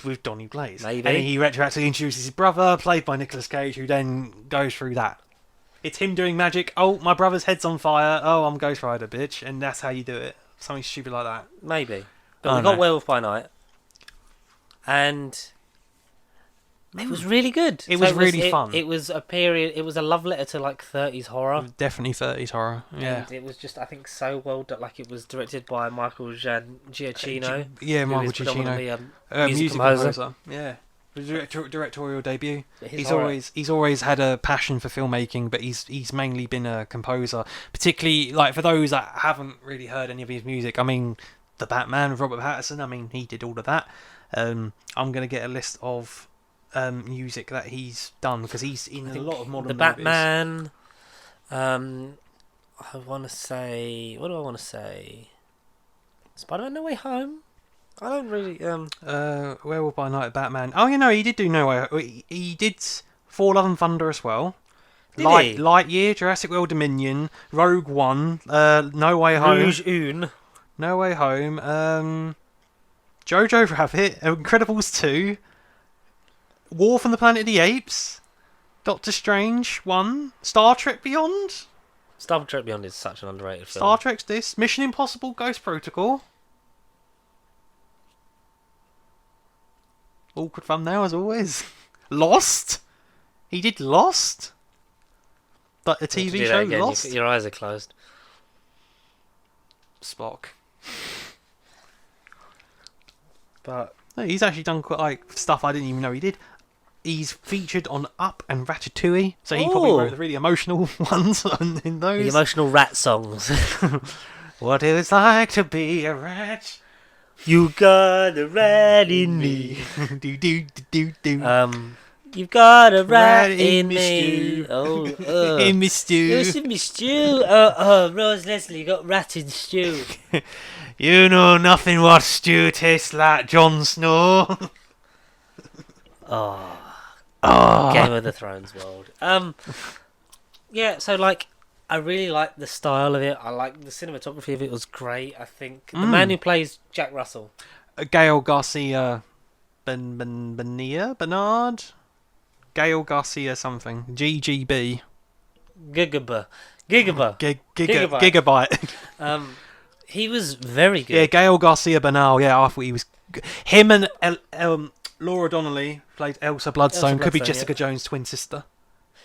with Donny Blaze.
Maybe.
And he retroactively introduces his brother, played by Nicolas Cage, who then goes through that. It's him doing magic. Oh, my brother's head's on fire. Oh, I'm Ghost Rider, bitch. And that's how you do it. Something stupid like that.
Maybe. But we got Werewolf by Night. And it was really good.
It was really fun.
It was a period. It was a love letter to like 30s horror.
Definitely 30s horror. Yeah.
And it was just, I think, so well done. Like it was directed by Michael Giacchino.
Michael Giacchino. Music composer. Yeah. Directorial debut. He's always had a passion for filmmaking, but he's mainly been a composer. Particularly like for those that haven't really heard any of his music. I mean, The Batman with Robert Pattinson. I mean, he did all of that. I'm gonna get a list of music that he's done because he's in a lot of modern movies.
The Batman. I want to say. What do I want to say? Spider-Man: No Way Home. I don't really.
Werewolf by Night, Batman. Oh, he did do No Way. He did Thor: Love and Thunder as well. Lightyear, Jurassic World Dominion, Rogue One, No Way Home.
Rouge Une.
No Way Home. Jojo Rabbit, Incredibles 2, War from the Planet of the Apes, Doctor Strange 1, Star Trek Beyond.
Star Trek Beyond is such an underrated film.
Star Trek's this, Mission Impossible, Ghost Protocol. Awkward thumbnail as always. Lost. He did Lost. But the TV show Lost.
Your eyes are closed.
Spock.
But
no, he's actually done quite stuff I didn't even know he did. He's featured on Up and Ratatouille, so he probably wrote the really emotional ones in those.
The emotional rat songs.
What it's like to be a rat.
You got a rat in me.
Do do do do.
You've got a rat in me.
In me stew.
It's in me stew. Rose Leslie got rat in stew.
You know nothing what stew tastes like, Jon Snow.
Game of the Thrones world. Yeah, so like, I really like the style of it. I like the cinematography of it. Was great. I think the man who plays Jack Russell,
Gael Garcia Bernard. Gael Garcia something. GGB. Gigabyte.
He was very good.
Yeah, Gael Garcia Bernal. Yeah, I thought he was. Him and Laura Donnelly played Elsa Bloodstone. Could be Jessica Jones' twin sister.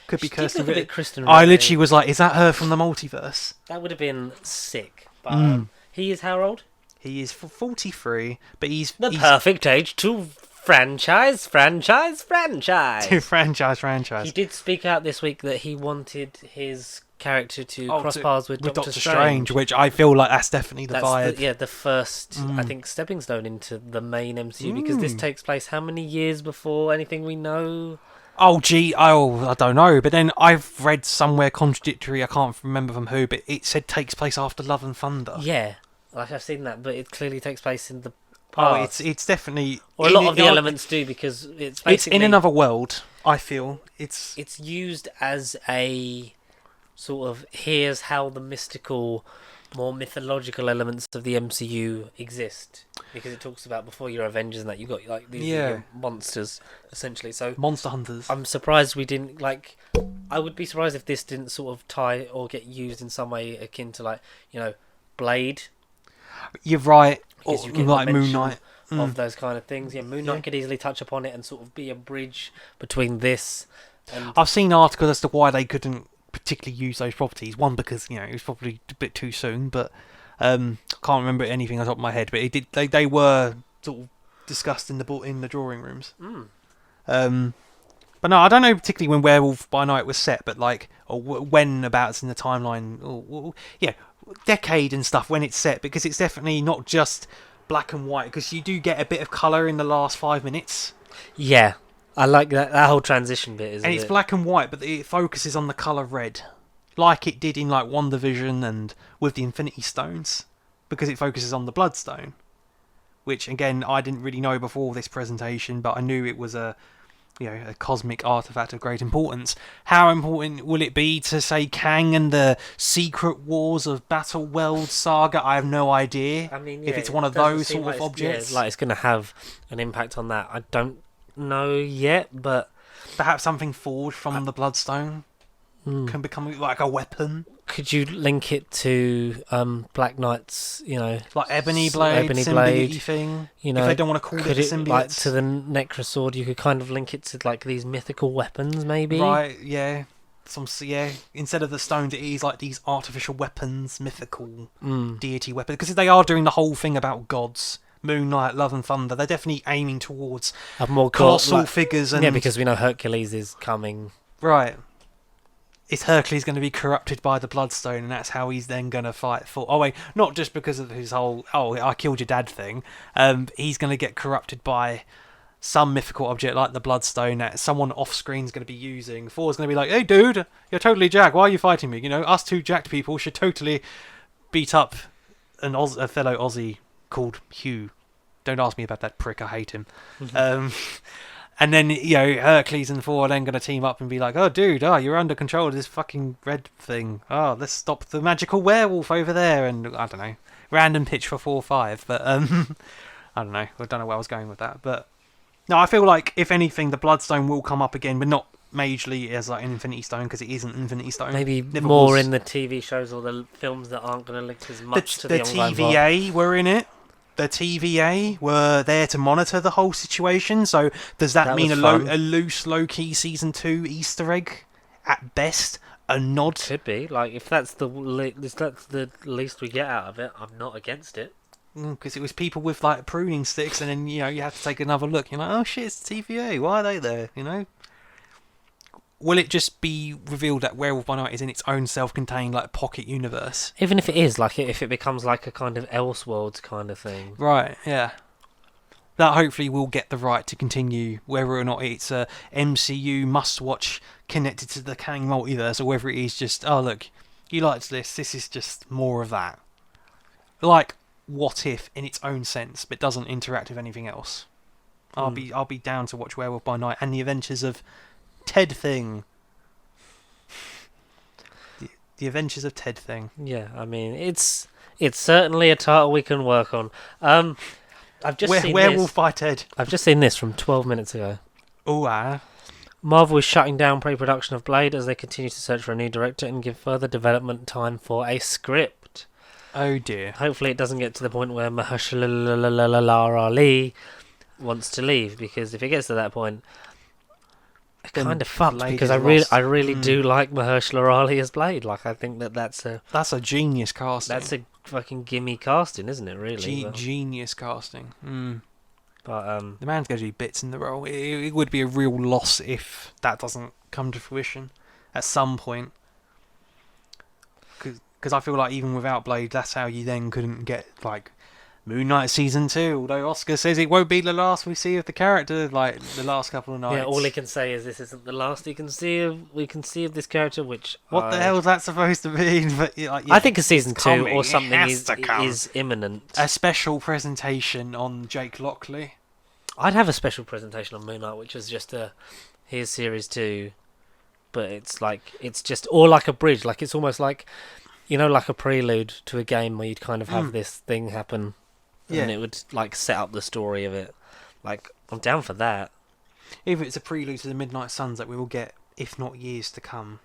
Could be Kirsten Ritter. I literally was like, is that her from the multiverse?
That would have been sick. But he is how old?
He is 43, but he's
perfect age to franchise.
To franchise.
He did speak out this week that he wanted his character to cross paths with Doctor Strange,
which I feel like that's definitely the vibe.
The first, I think, stepping stone into the main MCU, because this takes place how many years before anything we know?
I don't know, but then I've read somewhere contradictory, I can't remember from who, but it said takes place after Love and Thunder.
Yeah, like I've seen that, but it clearly takes place in the parts.
It's definitely...
Or a lot of the elements do, because it's basically...
It's in another world, I feel. It's
used as a sort of, here's how the mystical, more mythological elements of the MCU exist. Because it talks about, before your Avengers and that, you've got like these your monsters, essentially. So
monster hunters.
I'm surprised we didn't, like... I would be surprised if this didn't sort of tie or get used in some way akin to, like, you know, Blade.
You're right.
Or
you like Moon Knight.
Of those kind of things. Yeah, Moon Knight could easily touch upon it and sort of be a bridge between this and...
I've seen articles as to why they couldn't particularly use those properties. One, because, you know, it was probably a bit too soon, but I can't remember anything on top of my head, but it did. They were sort of discussed in the drawing rooms. But no, I don't know particularly when Werewolf by Night was set, but like, or when abouts in the timeline, decade and stuff when it's set, because it's definitely not just black and white, because you do get a bit of colour in the last 5 minutes.
Yeah, I like that whole transition bit, isn't it?
And it's black and white, but it focuses on the colour red, like it did in like WandaVision and with the Infinity Stones, because it focuses on the Bloodstone, which again I didn't really know before this presentation, but I knew it was a cosmic artifact of great importance. How important will it be to, say, Kang and the Secret Wars of Battleworld saga? I have no idea.
I mean,
if it's one of those sort of objects.
Yeah, like it's going to have an impact on that. I don't know yet, but...
Perhaps something forged from the Bloodstone can become like a weapon.
Could you link it to Black Knight's,
like Ebony Blade, thing?
If
they don't want to call it symbiotes,
like to the Necrosword, you could kind of link it to like these mythical weapons, maybe.
Right? Yeah. Instead of the stones, it is like these artificial weapons, mythical deity weapons, because they are doing the whole thing about gods. Moon Knight, Love and Thunder. They're definitely aiming towards
more
colossal figures. And...
yeah, because we know Hercules is coming.
Right. Is Hercules going to be corrupted by the Bloodstone, and that's how he's then going to fight for... Oh, wait, not just because of his whole, I killed your dad thing. He's going to get corrupted by some mythical object like the Bloodstone that someone off-screen is going to be using. Thor's going to be like, hey, dude, you're totally jacked. Why are you fighting me? Us two jacked people should totally beat up a fellow Aussie called Hugh. Don't ask me about that prick. I hate him. And then, Hercules and Thor are then going to team up and be like, oh, dude, you're under control of this fucking red thing. Oh, let's stop the magical werewolf over there. And, I don't know, random pitch for 4-5. But, I don't know. I don't know where I was going with that. But, no, I feel like, if anything, the Bloodstone will come up again, but not majorly as like an Infinity Stone, because it isn't Infinity Stone.
Maybe more in the TV shows or the films that aren't going to link as much to the ongoing plot. The
TVA were in it. The TVA were there to monitor the whole situation, so does that mean a loose, low-key Season 2 Easter egg? At best, a nod?
Could be. Like, if that's the least we get out of it, I'm not against it.
Because it was people with, like, pruning sticks, and then, you have to take another look. You're like, oh shit, it's the TVA, why are they there, Will it just be revealed that Werewolf by Night is in its own self-contained, like, pocket universe?
Even if it is, like, if it becomes like a kind of Elseworlds kind of thing.
Right, yeah. That hopefully will get the right to continue, whether or not it's a MCU must-watch connected to the Kang multiverse, or whether it is just, oh look, you liked this is just more of that. Like, What If in its own sense, but doesn't interact with anything else. I'll be down to watch Werewolf by Night and the adventures of Ted Thing. The Adventures of Ted Thing.
Yeah, I mean, it's certainly a title we can work on. I've just seen
Werewolf by Ted.
I've just seen this from 12 minutes ago.
Oh,
Marvel is shutting down pre-production of Blade as they continue to search for a new director and give further development time for a script.
Oh dear.
Hopefully it doesn't get to the point where Mahershala Ali wants to leave, because if it gets to that point, kind of fucked, because I really do like Mahershala Ali as Blade. Like, I think that's
a genius casting.
That's a fucking gimme casting, isn't it? Really,
genius casting.
But
the man's going to do bits in the role. It would be a real loss if that doesn't come to fruition at some point. Because I feel like even without Blade, that's how you then couldn't get like Moon Knight season 2. Although Oscar says it won't be the last we see of the character, like the last couple of nights.
Yeah, all he can say is this isn't the last we can see of this character. Which
what the hell is that supposed to mean? But
I think a season 2 or something is imminent.
A special presentation on Jake Lockley.
I'd have a special presentation on Moon Knight, which was just here's series 2, but it's just or like a bridge, like it's almost like, like a prelude to a game where you'd kind of have this thing happen, and it would like set up the story of it. Like, I'm down for that.
If it's a prelude to the Midnight Suns that we will get, if not years to come.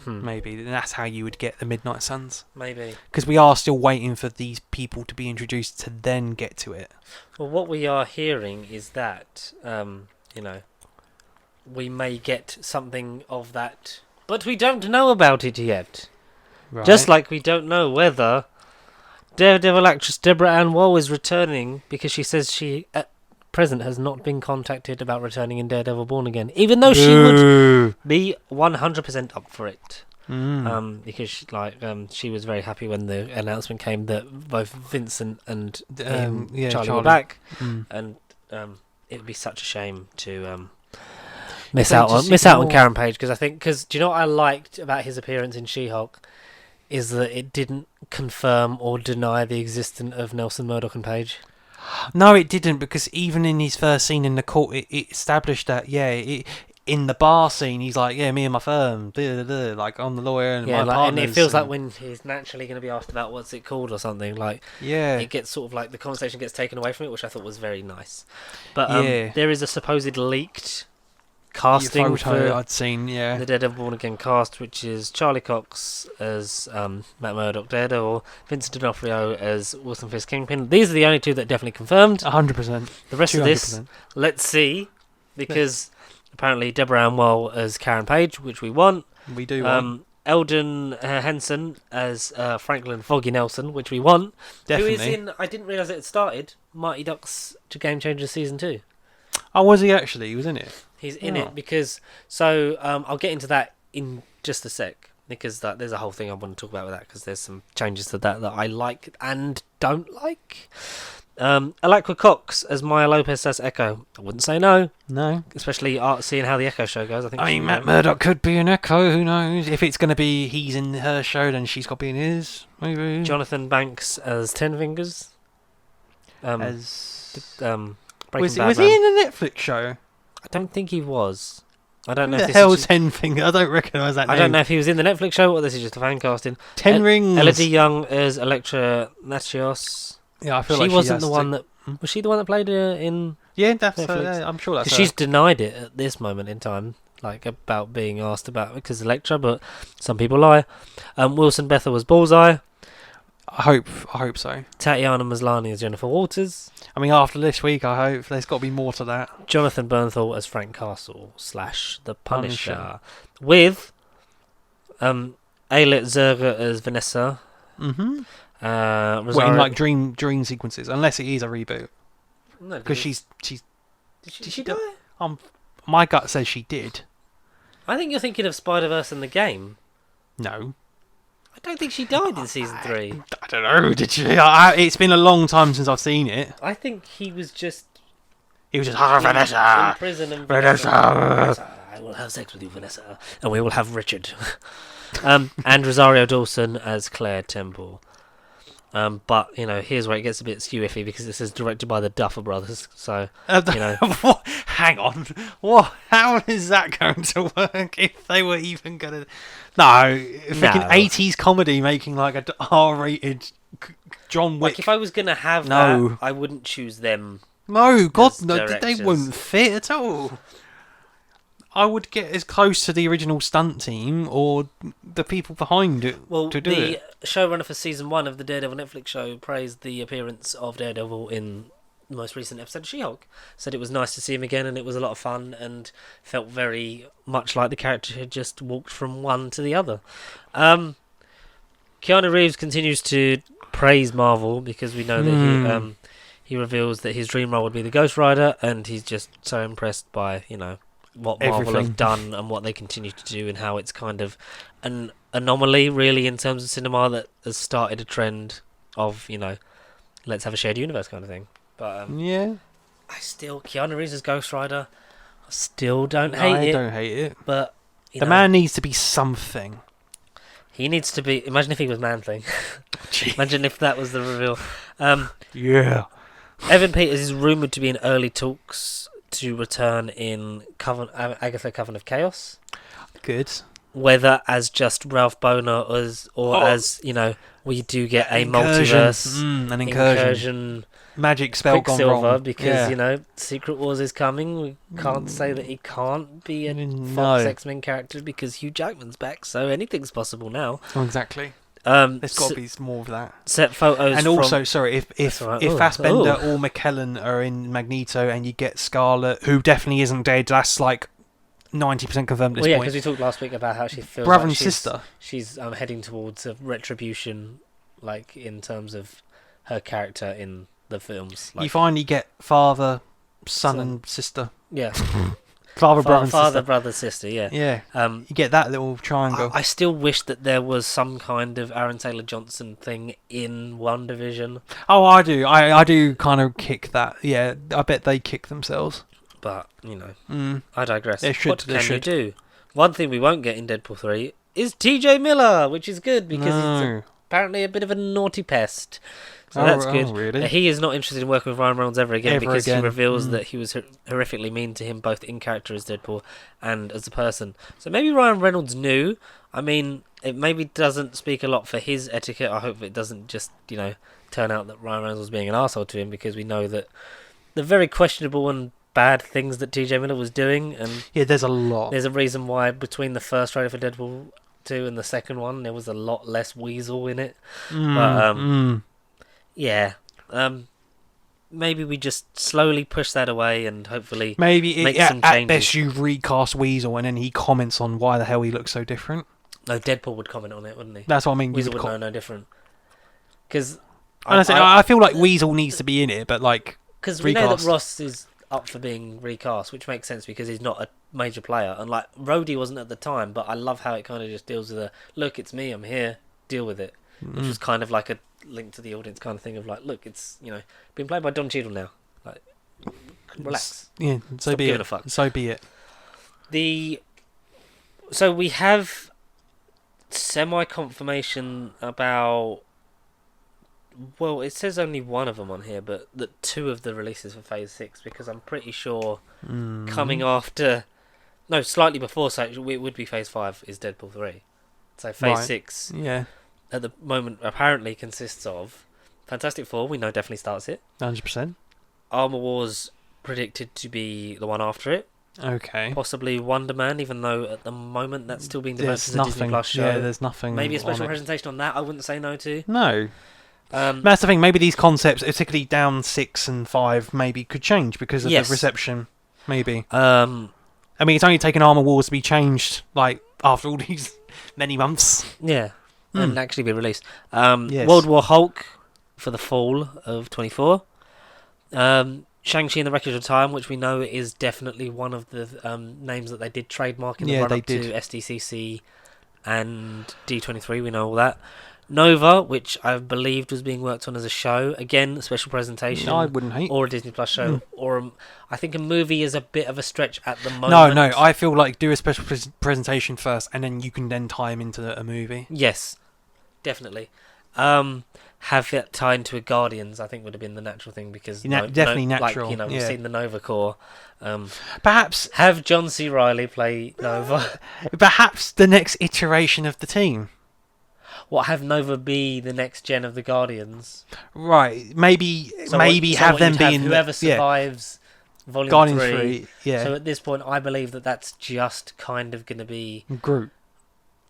Maybe that's how you would get the Midnight Suns.
Maybe
because we are still waiting for these people to be introduced to then get to it.
Well, what we are hearing is that we may get something of that, but we don't know about it yet. Right. Just like we don't know whether Daredevil actress Deborah Ann Woll is returning, because she says she at present has not been contacted about returning in Daredevil Born Again, even though she would be 100% up for it. Because she was very happy when the announcement came that both Vincent and Charlie were back, and it would be such a shame to miss out on Karen Page, because do you know what I liked about his appearance in She-Hulk is that it didn't confirm or deny the existence of Nelson Murdoch and Page.
No, it didn't, because even in his first scene in the court, it established that, in the bar scene, he's like, me and my firm, like, I'm the lawyer and my partners.
And it feels like when he's naturally going to be asked about what's it called or something, like, it gets sort of like, the conversation gets taken away from it, which I thought was very nice. But there is a supposed leaked casting
photo I'd seen,
the Daredevil Born Again cast, which is Charlie Cox as Matt Murdock Daredevil, Vincent D'Onofrio as Wilson Fisk Kingpin. These are the only two that definitely confirmed.
100%.
The rest 200%. Of this, let's see, because apparently Deborah Ann Woll as Karen Page, which we want.
We do want.
Eldon Henson as Franklin Foggy Nelson, which we want.
Definitely.
Who is in, I didn't realise it had started, Mighty Ducks to Game Changers Season 2.
Oh, was he actually? He was in it?
He's in it because... So, I'll get into that in just a sec, because there's a whole thing I want to talk about with that, because there's some changes to that I like and don't like. Alakwa Cox as Maya Lopez as Echo. I wouldn't say no.
No.
Especially seeing how the Echo show goes.
I mean, Matt Murdock could be an Echo, who knows? If it's going to be he's in her show, then she's got to be in his. Maybe.
Jonathan Banks as Ten Fingers.
Was he in
the
Netflix show?
I don't think he was. I don't know
if
this
the hell's Ten Fingers? I don't recognise that name.
I don't know if he was in the Netflix show or this is just a fan casting.
Ten Rings.
Elodie Young as Elektra Natchios.
Yeah, I feel
she wasn't the one that... Was she the one that played in...
Yeah, that's I'm sure that's her.
She's denied it at this moment in time, like, about being asked about because Elektra, but some people lie. Wilson Bethel was Bullseye.
I hope so.
Tatiana Maslany as Jennifer Walters.
I mean, after this week, I hope there's got to be more to that.
Jonathan Bernthal as Frank Castle / The Punisher. With Ayelet Zerga as Vanessa.
Mm-hmm.
Rosario...
in like dream sequences, unless it is a reboot.
No,
because she's
did she die?
My gut says she did.
I think you're thinking of Spider-Verse and the game.
No.
I don't think she died in season 3.
I don't know, did she? It's been a long time since I've seen it.
I think he was just...
Vanessa!
In prison and
Vanessa!
I will have sex with you, Vanessa. And we will have Richard. And Rosario Dawson as Claire Temple. But, here's where it gets a bit skew-iffy, because this is directed by the Duffer Brothers, so,
Hang on. What? How is that going to work if they were even going to... No. Freaking 80s comedy making like a R-rated John Wick.
Like, if I was going to have that, I wouldn't choose them.
No, God, no, they wouldn't fit at all. I would get as close to the original stunt team or the people behind it to do it.
The showrunner for season 1 of the Daredevil Netflix show praised the appearance of Daredevil in the most recent episode of She-Hulk. Said it was nice to see him again and it was a lot of fun and felt very much like the character had just walked from one to the other. Keanu Reeves continues to praise Marvel because we know that he reveals that his dream role would be the Ghost Rider, and he's just so impressed by, what Marvel have done and what they continue to do, and how it's kind of an anomaly really in terms of cinema that has started a trend of let's have a shared universe kind of thing. But
yeah,
Keanu Reeves as Ghost Rider, I still don't hate it.
I don't hate it.
But
the man needs to be something.
He needs to be. Imagine if he was Man-Thing. Imagine if that was the reveal.
Yeah.
Evan Peters is rumoured to be in early talks to return in Agatha Coven of Chaos.
Good.
Whether as just Ralph Boner as we do get a multiverse,
an incursion. Magic spell gone wrong.
Because Secret Wars is coming. We can't say that he can't be a Fox X-Men character because Hugh Jackman's back, so anything's possible now.
Oh, exactly. There's got to be more of that.
Set photos.
And also, sorry, if Fassbender or McKellen are in Magneto and you get Scarlet, who definitely isn't dead, that's like 90% confirmed at this point.
Because we talked last week about how she feels
brother and sister.
She's heading towards a retribution, like in terms of her character in the films. Like,
you finally get father, son, and sister.
Yeah.
Father,
brother, sister. Yeah.
Yeah. You get that little triangle.
I still wish that there was some kind of Aaron Taylor Johnson thing in WandaVision.
Oh, I do. I do kind of kick that. Yeah, I bet they kick themselves.
But I digress.
What
can you do? One thing we won't get in Deadpool 3 is TJ Miller, which is good because he's apparently a bit of a naughty pest. So that's good.
Really?
He is not interested in working with Ryan Reynolds ever again because he reveals that he was horrifically mean to him both in character as Deadpool and as a person. So maybe Ryan Reynolds knew. I mean, it maybe doesn't speak a lot for his etiquette. I hope it doesn't just, turn out that Ryan Reynolds was being an arsehole to him, because we know that the very questionable and bad things that TJ Miller was doing. And
yeah, there's a lot.
There's a reason why between the first trailer for Deadpool 2 and the second one, there was a lot less Weasel in it. Yeah. Maybe we just slowly push that away and hopefully make some changes.
At best you recast Weasel and then he comments on why the hell he looks so different.
No, Deadpool would comment on it, wouldn't he?
That's what I mean.
Weasel would know no different. Because
I feel like Weasel needs to be in it, but
because we know that Ross is up for being recast, which makes sense because he's not a major player. And Rhodey wasn't at the time, but I love how it kind of just deals with look, it's me, I'm here, deal with it. Which was kind of like a link to the audience kind of thing of look, it's been played by Don Cheadle now, relax.
Yeah, so
Stop
be
giving
it.
a fuck.
So be it.
So we have semi-confirmation about. Well, it says only one of them on here, but that 2 of the releases for Phase 6, because I'm pretty sure coming after. No, slightly before, so it would be Phase 5 is Deadpool 3. So Phase 6.
Yeah.
At the moment apparently consists of Fantastic Four, we know definitely starts it.
100%.
Armor Wars predicted to be the one after it.
Okay.
Possibly Wonder Man, even though at the moment that's still being developed as a Disney Plus show.
Yeah, there's nothing.
Maybe a special presentation on that, I wouldn't say no to.
No. That's the thing, maybe these concepts, particularly down 6 and 5, maybe could change because of the reception. Maybe. I mean, it's only taken Armor Wars to be changed, after all these many months.
Yeah. And actually be released. World War Hulk for the fall of 24. Shang-Chi and the Wreckage of Time, which we know is definitely one of the names that they did trademark in the run-up to SDCC and D23. We know all that. Nova, which I believed was being worked on as a show. Again, a special presentation.
No, I wouldn't hate.
Or a Disney Plus show. Or I think a movie is a bit of a stretch at the moment.
No, I feel like do a special presentation first and then you can then tie him into a movie.
Yes, definitely. Have it tie into a Guardians, I think would have been the natural thing because...
definitely natural.
We've seen the Nova Corps.
Perhaps...
Have John C. Reilly play Nova.
Perhaps the next iteration of the team.
What, have Nova be the next gen of the Guardians?
Right, maybe have them be in
whoever survives Volume
Guardians
3.
Yeah.
So at this point, I believe that that's just kind of going to be
Groot,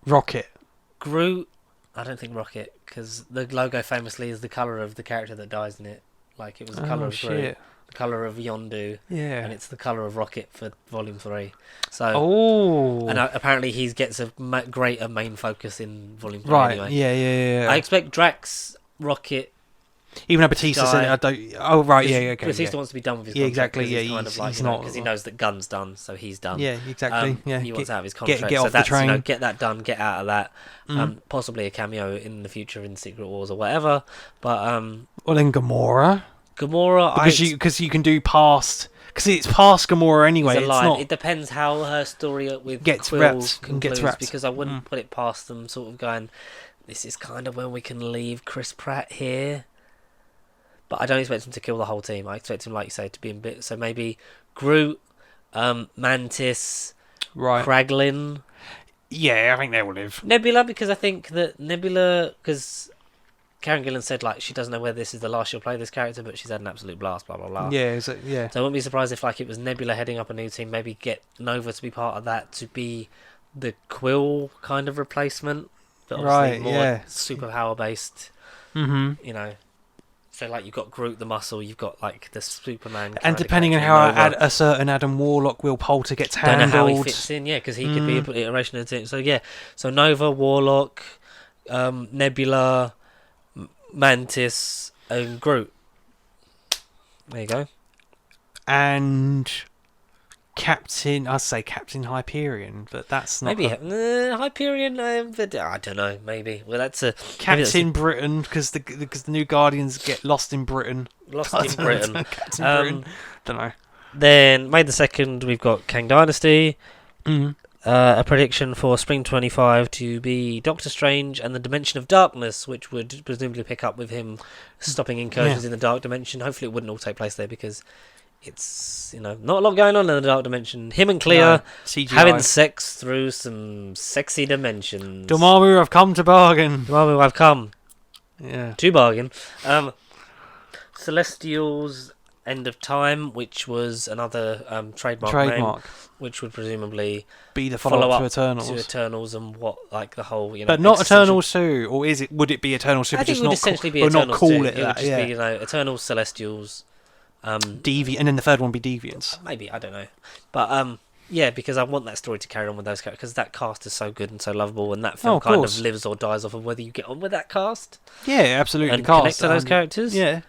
Rocket.
I don't think Rocket, because the logo famously is the colour of the character that dies in it. It was the colour of Groot, the colour of Yondu, and it's the colour of Rocket for Volume 3. So, and apparently he gets a greater main focus in Volume 3 anyway.
Yeah.
I expect Drax, Rocket,
Even though Batista said, "I don't." Oh right, yeah, okay.
Batista wants to be done with his
contract.
Exactly.
Yeah,
he's kind of like, not because he knows that Gun's done, so he's done.
Yeah, exactly.
He wants out of his contract.
Get off the train.
Get that done. Get out of that. Possibly a cameo in the future in Secret Wars or whatever. But
well, then Gamora, because you can do past. Because it's past Gamora anyway. It's not...
It depends how her story with
gets
Quill
wrapped.
concludes, because I wouldn't put it past them sort of going, this is kind of when we can leave Chris Pratt here. But I don't expect him to kill the whole team. I expect him, like you say, to be in bit. So maybe Groot, Mantis, Kraglin.
Yeah, I think they will live.
Nebula, because I think that because Karen Gillan said, like, she doesn't know whether this is the last she'll play this character, but she's had an absolute blast, blah, blah, blah.
Yeah,
So I wouldn't be surprised if, like, it was Nebula heading up a new team, maybe get Nova to be part of that, to be the Quill kind of replacement, but obviously more superpower-based, you know. So, like, you've got Groot the Muscle, you've got, like, the Superman.
And depending on how a certain Adam Warlock Will Poulter gets handled.
Don't know how he fits in, because he could be an iteration of the team. So, so Nova, Warlock, Nebula, Mantis, and Groot. There you go.
And I'd say Captain Hyperion, but that's not...
Maybe Hyperion, but I don't know, maybe. Well, that's a...
Captain Britain, because the new Guardians get lost in Britain.
Captain Britain.
Don't know.
Then, May the 2nd, we've got Kang Dynasty. A prediction for Spring 25 to be Doctor Strange and the Dimension of Darkness, which would presumably pick up with him stopping incursions in the Dark Dimension. Hopefully it wouldn't all take place there, because it's, not a lot going on in the Dark Dimension. Him and Clea having sex through some sexy dimensions.
Dormammu, I've come to bargain.
Dormammu, I've come.
Yeah.
To bargain. Celestials End of Time, which was another trademark name, which would presumably
be the follow-up to
Eternals and what, like, the whole,
but not Eternals 2, or would it be Eternals 2?
I think it would essentially be Eternals 2. Not call it that. It would just be, Eternals, Celestials,
Deviant, and then the third one would be Deviants.
Maybe, I don't know, but because I want that story to carry on with those characters, because that cast is so good and so lovable, and that film kind of lives or dies off of whether you get on with that cast.
Yeah, absolutely.
And connect to those characters.
Yeah.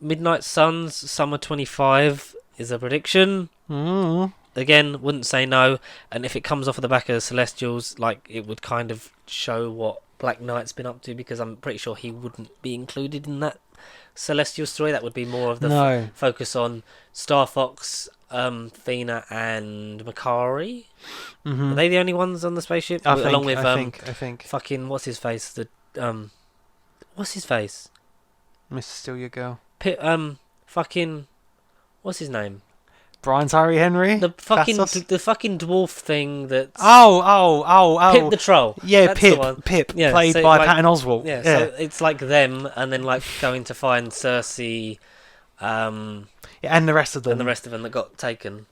Midnight Suns, Summer 25 is a prediction. Again, wouldn't say no. And if it comes off of the back of Celestials, like, it would kind of show what Black Knight's been up to, because I'm pretty sure he wouldn't be included in that Celestial story. That would be more of the focus on Star Fox, Fina, and Makari. Are they the only ones on the spaceship?
I think.
Fucking what's his face? What's his face?
Mr. Steal Your Girl.
Fucking what's his name?
Brian Tyree Henry.
The fucking dwarf thing that.
Oh.
Pip the Troll.
Yeah, Pip, played by Patton Oswalt.
Yeah, so it's like them, and then like going to find Cersei, and
the rest of them,
that got taken.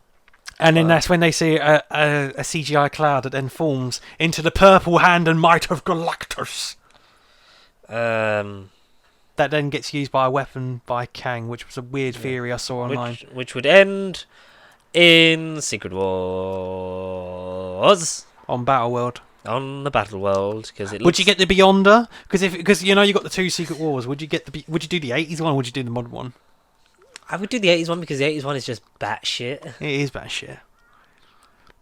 And then that's when they see a CGI cloud that then forms into the purple hand and might of Galactus. That then gets used by a weapon by Kang, which was a weird theory I saw online.
Which would end in Secret Wars.
On Battleworld.
On the Battleworld, because it.
Would you get the Beyonder? Because you got the two Secret Wars. Would you do the 80s one, or would you do the modern one?
I would do the 80s one, because the 80s one is just batshit.
It is batshit.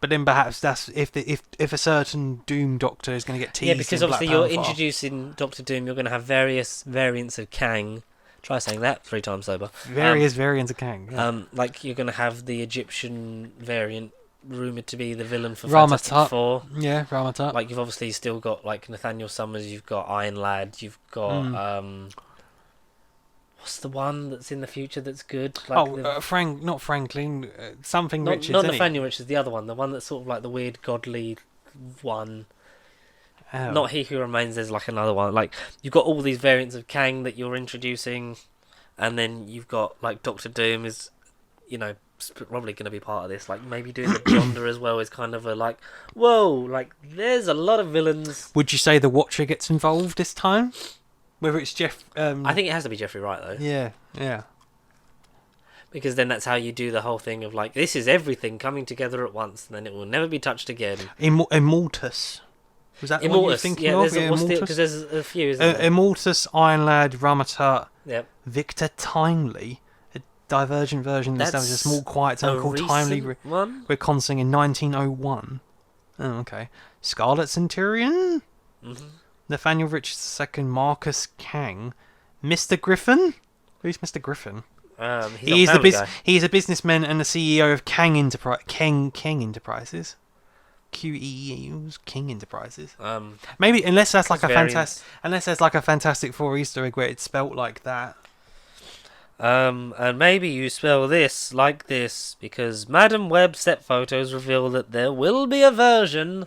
But then perhaps that's if a certain Doom Doctor is going to get teased.
Yeah, because obviously you're introducing Doctor Doom. You're going to have various variants of Kang. Try saying that 3 times sober.
Various variants of Kang. Yeah.
Like you're going to have the Egyptian variant, rumoured to be the villain for Fantastic Four.
Yeah, Rama-Tut.
Like you've obviously still got like Nathaniel Summers. You've got Iron Lad. You've got what's the one that's in the future that's good? Like
not Franklin. Something Richards.
Not Nathaniel Richards. The other one. The one that's sort of like the weird godly one.
Oh.
Not He Who Remains. There's like another one. Like you've got all these variants of Kang that you're introducing, and then you've got like Doctor Doom is, probably going to be part of this. Like maybe doing the Beyonder as well is kind of a like, whoa, like there's a lot of villains.
Would you say the Watcher gets involved this time? Whether it's Jeff...
I think it has to be Jeffrey Wright, though.
Yeah.
Because then that's how you do the whole thing of, like, this is everything coming together at once, and then it will never be touched again.
Immortus. Was that
Immortus?
what you were thinking of?
Because there's a few, isn't there?
Immortus, Iron Lad, Ramatut,
Yep.
Victor Timely, a Divergent version that established a small quiet town called Timely. We're conning in 1901. Oh, okay. Scarlet Centurion?
Mm-hmm.
Nathaniel Richards II, Marcus Kang, Mr. Griffin? Who's Mr. Griffin?
He's
a businessman and the CEO of King Enterprises. QEE King Enterprises. Maybe unless there's like a Fantastic Four Easter egg where it's spelt like that.
And maybe you spell this like this because Madam Web set photos reveal that there will be a version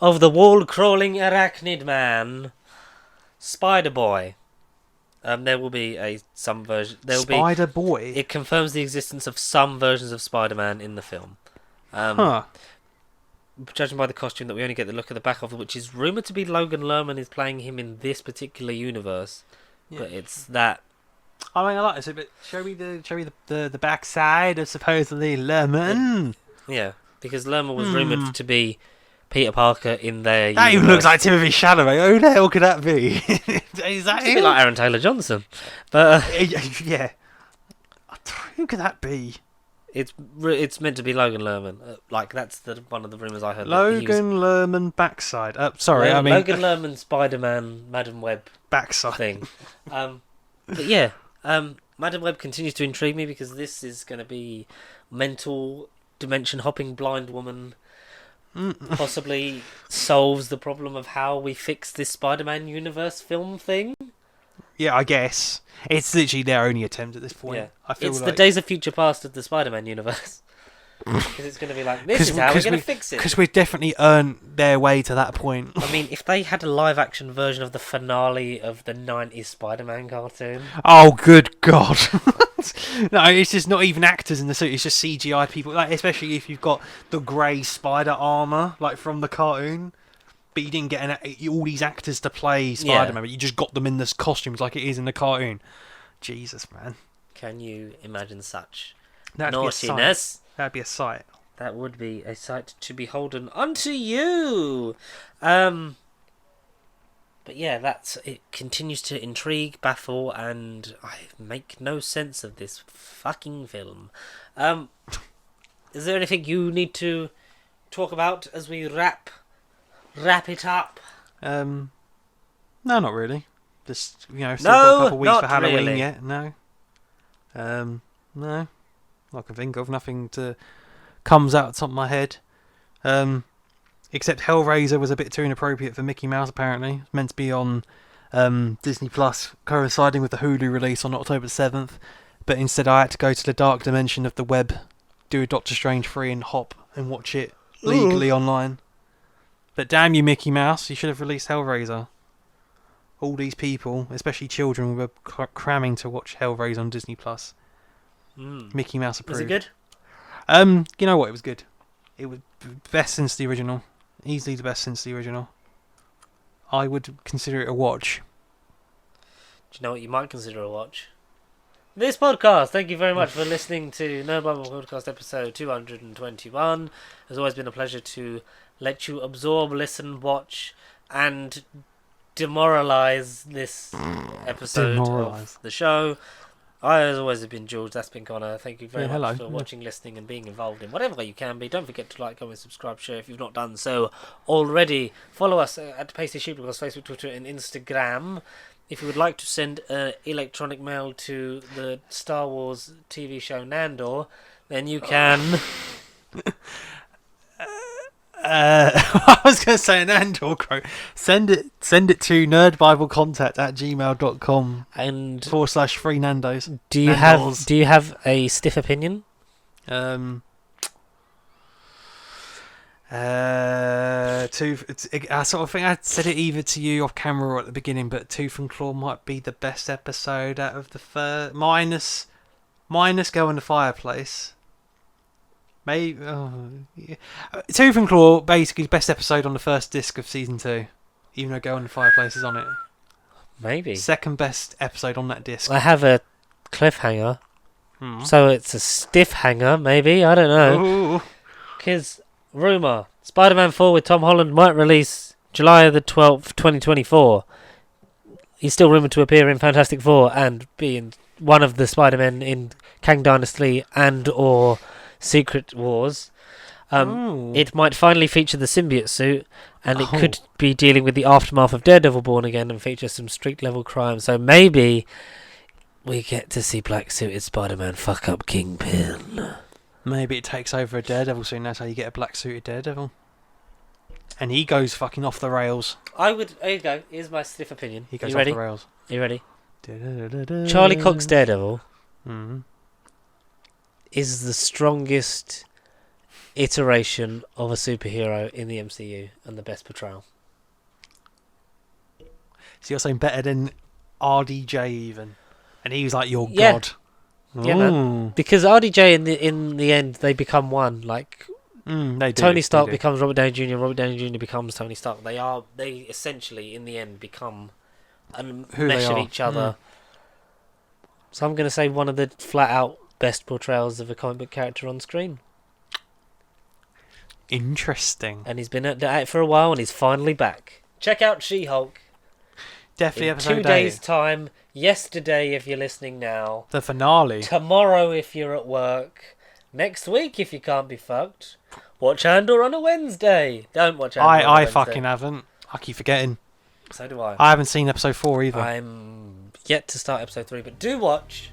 of the wall-crawling arachnid man, Spider-Boy. There will be some version.
Spider-Boy?
It confirms the existence of some versions of Spider-Man in the film. Judging by the costume that we only get the look at the back of, which is rumoured to be Logan Lerman is playing him in this particular universe. Yeah. But it's that...
I mean, I like this, but show me the backside of supposedly Lerman.
Yeah, because Lerman was rumoured to be Peter Parker in their
That even looks like Timothy Chalamet. Who the hell could that be? Is that him?
A bit like Aaron Taylor-Johnson. But
yeah. Who could that be?
It's meant to be Logan Lerman. That's one of the rumours I heard.
Logan Lerman backside. Logan
Lerman Spider-Man Madam Web
backside
thing. But yeah, Madam Web continues to intrigue me because this is going to be mental dimension hopping blind woman. Possibly solves the problem of how we fix this Spider-Man universe film thing.
Yeah, I guess it's literally their only attempt at this point.
Yeah.
I feel
it's the Days of Future Past of the Spider-Man universe. Because it's going to be like, this is how we're going to fix it.
Because we've definitely earned their way to that point.
I mean, if they had a live-action version of the finale of the 90s Spider-Man cartoon...
Oh, good God. No, it's just not even actors in the suit. It's just CGI people. Especially if you've got the grey spider armour, from the cartoon. But you didn't get all these actors to play Spider-Man, but you just got them in this costumes like it is in the cartoon. Jesus, man.
Can you imagine such
naughtiness? That'd be a sight.
That would be a sight to beholden unto you. But yeah, it continues to intrigue, baffle, and I make no sense of this fucking film. Is there anything you need to talk about as we wrap it up?
No, not really. Just still got a couple of weeks for Halloween yet. No. No. I can think of nothing comes out of the top of my head. Except Hellraiser was a bit too inappropriate for Mickey Mouse, apparently. It's meant to be on Disney Plus, coinciding with the Hulu release on October 7th. But instead I had to go to the dark dimension of the web, do a Doctor Strange 3 and hop and watch it legally online. But damn you, Mickey Mouse, you should have released Hellraiser. All these people, especially children, were cramming to watch Hellraiser on Disney Plus. Mickey Mouse approved.
Was it good?
You know what? It was good. It was best since the original. Easily the best since the original. I would consider it a watch.
Do you know what you might consider a watch? This podcast. Thank you very much for listening to Nerd Bible Podcast episode 221. It's always been a pleasure to let you absorb, listen, watch, and demoralise this episode of the show. I, as always, have been George. That's been Connor. Thank you very much for watching, listening, and being involved in whatever way you can be. Don't forget to like, comment, subscribe, share if you've not done so already. Follow us at Pasty Sheep across Facebook, Twitter, and Instagram. If you would like to send electronic mail to the Star Wars TV show Nandor, then you can.
I was going to say an Andor quote. Send it to nerdbiblecontact@gmail.com
and
/free Nandos.
Do you have a stiff opinion? I
sort of think I said it either to you off camera or at the beginning, but Tooth and Claw might be the best episode out of the first. Minus Go in the Fireplace. Maybe Tooth and Claw basically best episode on the first disc of season 2, even though Go in the Fireplace is on it.
Maybe
second best episode on that disc.
I have a cliffhanger, so it's a stiff hanger. Maybe, I don't know. Because rumor Spider-Man 4 with Tom Holland might release July the 12th, 2024. He's still rumoured to appear in Fantastic Four and be in one of the Spider-Men in Kang Dynasty and or Secret Wars. It might finally feature the symbiote suit, and it could be dealing with the aftermath of Daredevil Born Again and feature some street-level crime. So maybe we get to see black-suited Spider-Man fuck up Kingpin.
Maybe it takes over a Daredevil soon. That's how you get a black-suited Daredevil. And he goes fucking off the rails.
There you go. Here's my stiff opinion.
He goes off the rails.
Are you ready? Charlie Cox Daredevil is the strongest iteration of a superhero in the MCU and the best portrayal.
So you're saying better than RDJ even, and he was like your god.
Yeah, man. Because RDJ in the end they become one. Like
they do.
Tony Stark becomes Robert Downey Jr. Robert Downey Jr. becomes Tony Stark. They essentially in the end become a mesh of each other. So I'm going to say one of the flat out best portrayals of a comic book character on screen.
Interesting.
And he's been at it for a while and he's finally back. Check out She-Hulk.
Definitely
in
episode
2 days' time. Yesterday if you're listening now.
The finale.
Tomorrow if you're at work. Next week if you can't be fucked. Watch Andor on a Wednesday. Don't watch Andor on a Wednesday.
I fucking haven't. I keep forgetting.
So do I.
I haven't seen episode 4 either.
I'm yet to start episode 3, but do watch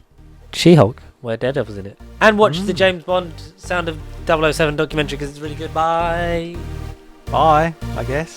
She-Hulk, where Daredevil's in it. And watch the James Bond Sound of 007 documentary because it's really good. Bye.
Bye, I guess.